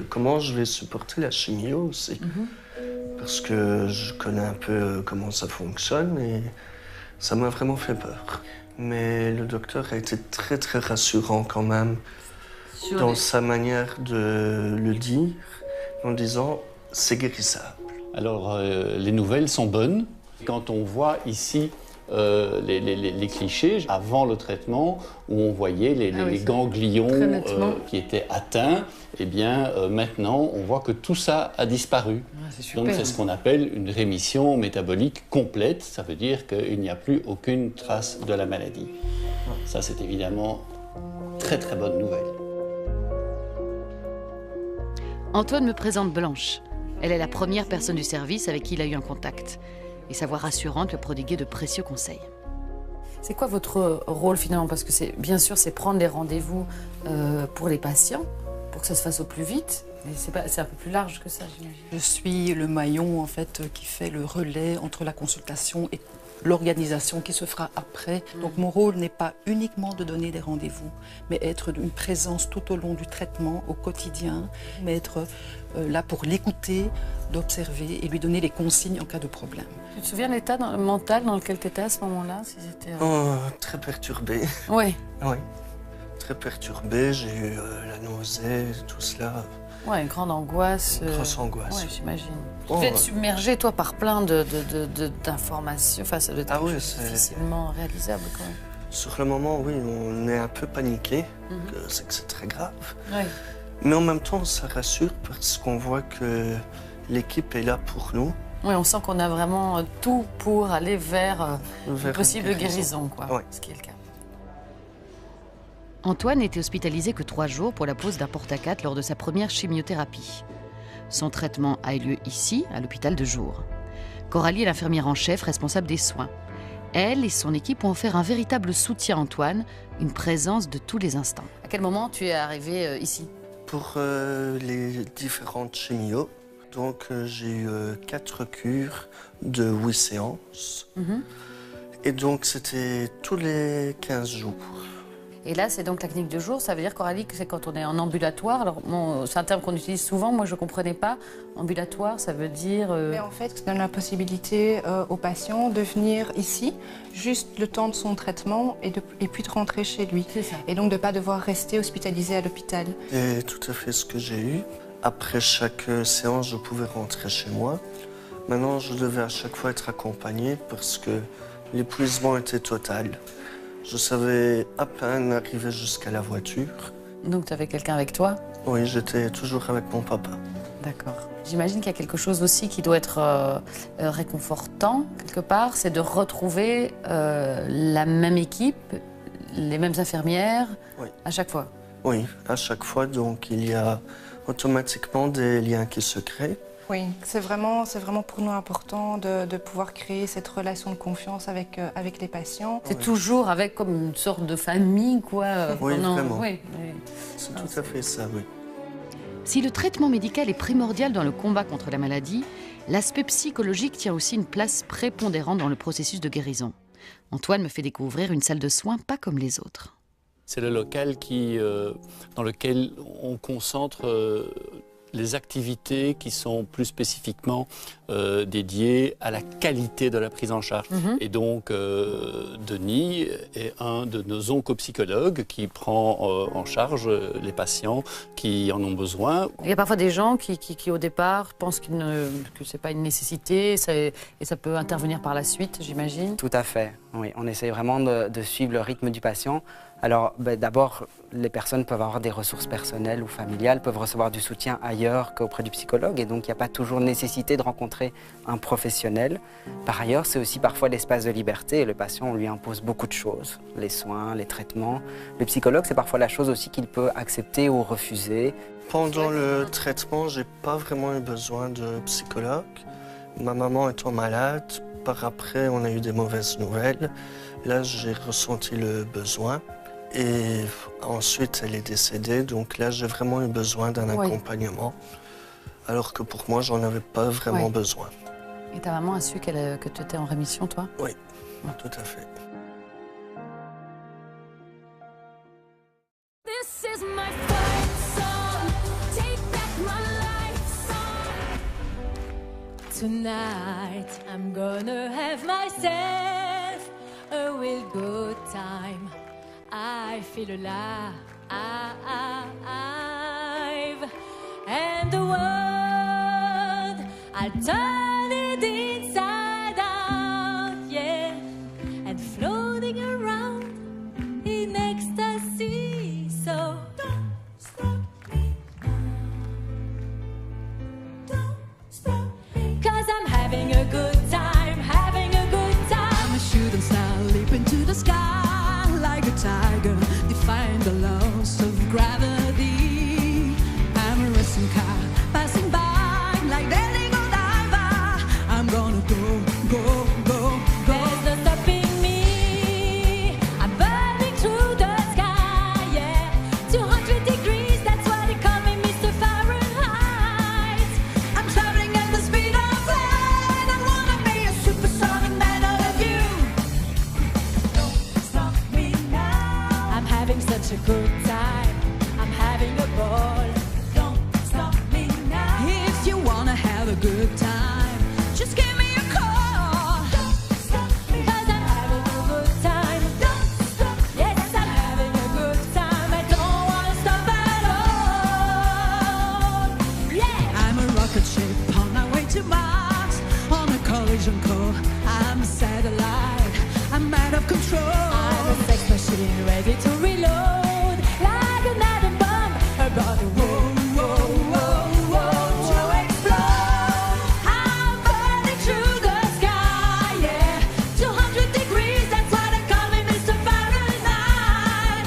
Comment je vais supporter la chimio aussi? Parce que je connais un peu comment ça fonctionne et ça m'a vraiment fait peur. Mais le docteur a été très très rassurant quand même dans sa manière de le dire, en disant c'est guérissable. Alors les nouvelles sont bonnes. Quand on voit ici les clichés avant le traitement, où on voyait les ganglions qui étaient atteints, eh bien maintenant on voit que tout ça a disparu. Donc c'est ce qu'on appelle une rémission métabolique complète. Ça veut dire qu'il n'y a plus aucune trace de la maladie. Ça, c'est évidemment très très bonne nouvelle. Antoine me présente Blanche. Elle est la première personne du service avec qui il a eu un contact. Et sa voix rassurante lui a prodigué de précieux conseils. C'est quoi votre rôle finalement? Parce que bien sûr, c'est prendre les rendez-vous pour les patients, pour que ça se fasse au plus vite. Mais c'est un peu plus large que ça, j'imagine. Je suis le maillon en fait qui fait le relais entre la consultation et l'organisation qui se fera après. Donc mon rôle n'est pas uniquement de donner des rendez-vous, mais être une présence tout au long du traitement, au quotidien, mais être là pour l'écouter, d'observer et lui donner les consignes en cas de problème. Tu te souviens de l'état mental dans lequel tu étais à ce moment-là? Très perturbé. Oui. Oui. Très perturbé, j'ai eu la nausée, tout cela. Ouais, une grande angoisse. Grosse angoisse. Ouais, j'imagine. Tu devais être submergé, toi, par plein d'informations. Enfin, ça doit être difficilement réalisable, quand même. Sur le moment, oui, on est un peu paniqué. C'est que c'est très grave. Ouais. Mais en même temps, ça rassure parce qu'on voit que l'équipe est là pour nous. Oui, on sent qu'on a vraiment tout pour aller vers une possible guérison, quoi. Ouais. Ce qui est le cas. Antoine n'était hospitalisé que 3 jours pour la pose d'un porte-à-4 lors de sa première chimiothérapie. Son traitement a eu lieu ici, à l'hôpital de jour. Coralie est l'infirmière en chef responsable des soins. Elle et son équipe ont offert un véritable soutien à Antoine, une présence de tous les instants. À quel moment tu es arrivé ici? Pour les différentes chimios, donc j'ai eu 4 cures de 8 séances. Et donc c'était tous les 15 jours. Et là, c'est donc la clinique de jour. Ça veut dire, Coralie, que c'est quand on est en ambulatoire. Alors, c'est un terme qu'on utilise souvent. Moi, je ne comprenais pas. Ambulatoire, ça veut dire... Mais en fait, ça donne la possibilité aux patients de venir ici, juste le temps de son traitement, et puis de rentrer chez lui. C'est ça. Et donc de ne pas devoir rester hospitalisé à l'hôpital. C'est tout à fait ce que j'ai eu. Après chaque séance, je pouvais rentrer chez moi. Maintenant, je devais à chaque fois être accompagné parce que l'épuisement était total. Je savais à peine arriver jusqu'à la voiture. Donc tu avais quelqu'un avec toi? Oui, j'étais toujours avec mon papa. D'accord. J'imagine qu'il y a quelque chose aussi qui doit être réconfortant, quelque part, c'est de retrouver la même équipe, les mêmes infirmières, à chaque fois. Oui, à chaque fois. Donc il y a automatiquement des liens qui se créent. Oui, c'est vraiment pour nous important de pouvoir créer cette relation de confiance avec les patients. C'est toujours avec comme une sorte de famille, quoi. Oui, vraiment. Oui. C'est tout à fait ça, oui. Si le traitement médical est primordial dans le combat contre la maladie, l'aspect psychologique tient aussi une place prépondérante dans le processus de guérison. Antoine me fait découvrir une salle de soins pas comme les autres. C'est le local dans lequel on concentre les activités qui sont plus spécifiquement dédiées à la qualité de la prise en charge. Et donc, Denis est un de nos oncopsychologues qui prend en charge les patients qui en ont besoin. Il y a parfois des gens qui au départ, pensent que ce n'est pas une nécessité et ça peut intervenir par la suite, j'imagine. Tout à fait, oui. On essaye vraiment de suivre le rythme du patient. Alors, d'abord, les personnes peuvent avoir des ressources personnelles ou familiales, peuvent recevoir du soutien ailleurs qu'auprès du psychologue, et donc il n'y a pas toujours nécessité de rencontrer un professionnel. Par ailleurs, c'est aussi parfois l'espace de liberté, et le patient, on lui impose beaucoup de choses, les soins, les traitements. Le psychologue, c'est parfois la chose aussi qu'il peut accepter ou refuser. Pendant le traitement, j'ai pas vraiment eu besoin de psychologue. Ma maman étant malade, par après, on a eu des mauvaises nouvelles. Là, j'ai ressenti le besoin. Et ensuite, elle est décédée, donc là, j'ai vraiment eu besoin d'un accompagnement, alors que pour moi, j'en avais pas vraiment besoin. Et ta maman a su que tu étais en rémission, toi? Oui, tout à fait. This is my fight song. Take back my life song. Tonight, I'm gonna have myself a real good time. I feel alive, and the world, I'll turn it inside out, yeah, and floating around in ecstasy. So don't stop me, don't stop me, 'cause I'm having a good time, having a good time. I'm a shooting star, leap into the sky. Like a tiger, defying the laws of gravity. I'm a racing car, passing by like Danny Godiva. I'm gonna go, go, go, go. There's no stopping me. I'm burning through the sky, yeah. 200 degrees, that's why they call me Mr. Fahrenheit. I'm traveling at the speed of light. I wanna be a supersonic man out of you. Having such a good time, I'm having a ball. Don't stop me now. If you wanna have a good time, just give me a call. Don't stop me, 'cause I'm having a good time. Don't stop. Yes, I'm having a good time. I don't wanna stop at all. Yeah. I'm a rocket ship on my way to Mars. On a collision course, I'm a satellite. I'm out of control. I'm a sex machine ready to reload, like an atom bomb about to whoa, whoa, whoa, whoa, to explode. I'm burning through the sky, yeah. 200 degrees, that's why they call me Mr. Fahrenheit.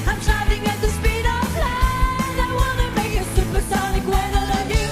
I'm traveling at the speed of light. I wanna make a supersonic when I love you.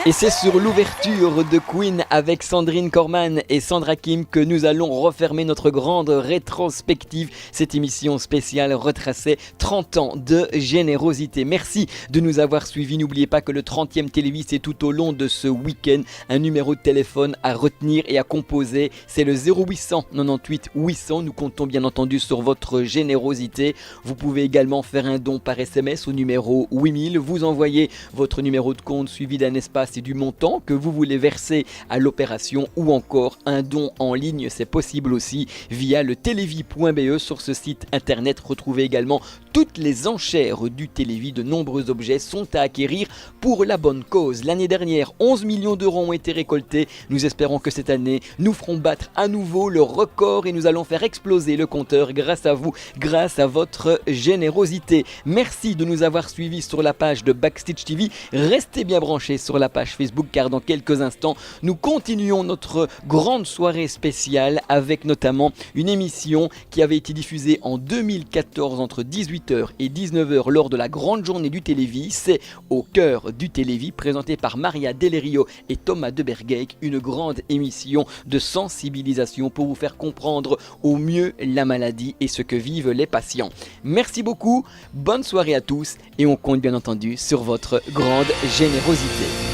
Et c'est sur l'ouverture de Queen avec Sandrine Corman et Sandra Kim que nous allons refermer notre grande rétrospective. Cette émission spéciale retraçait 30 ans de générosité. Merci de nous avoir suivis. N'oubliez pas que le 30e Télévis est tout au long de ce week-end. Un numéro de téléphone à retenir et à composer, c'est le 0800 98 800. Nous comptons bien entendu sur votre générosité. Vous pouvez également faire un don par SMS au numéro 8000. Vous envoyez votre numéro de compte suivi d'un espace et du montant que vous voulez verser à l'opération, ou encore un don en ligne, c'est possible aussi via le televis.be. Sur ce site internet, retrouvez également toutes les enchères du Télévis. De nombreux objets sont à acquérir pour la bonne cause. L'année dernière, 11 millions d'euros ont été récoltés. Nous espérons que cette année, nous ferons battre à nouveau le record et nous allons faire exploser le compteur grâce à vous, grâce à votre générosité. Merci de nous avoir suivis sur la page de Backstage TV. Restez bien branchés sur la page Facebook, car dans quelques instants nous continuons notre grande soirée spéciale avec notamment une émission qui avait été diffusée en 2014 entre 18h et 19h lors de la grande journée du Télévis. C'est Au cœur du Télévis, présenté par Maria Delerio et Thomas de Bergeyck, une grande émission de sensibilisation pour vous faire comprendre au mieux la maladie et ce que vivent les patients. Merci beaucoup, bonne soirée à tous et on compte bien entendu sur votre grande générosité.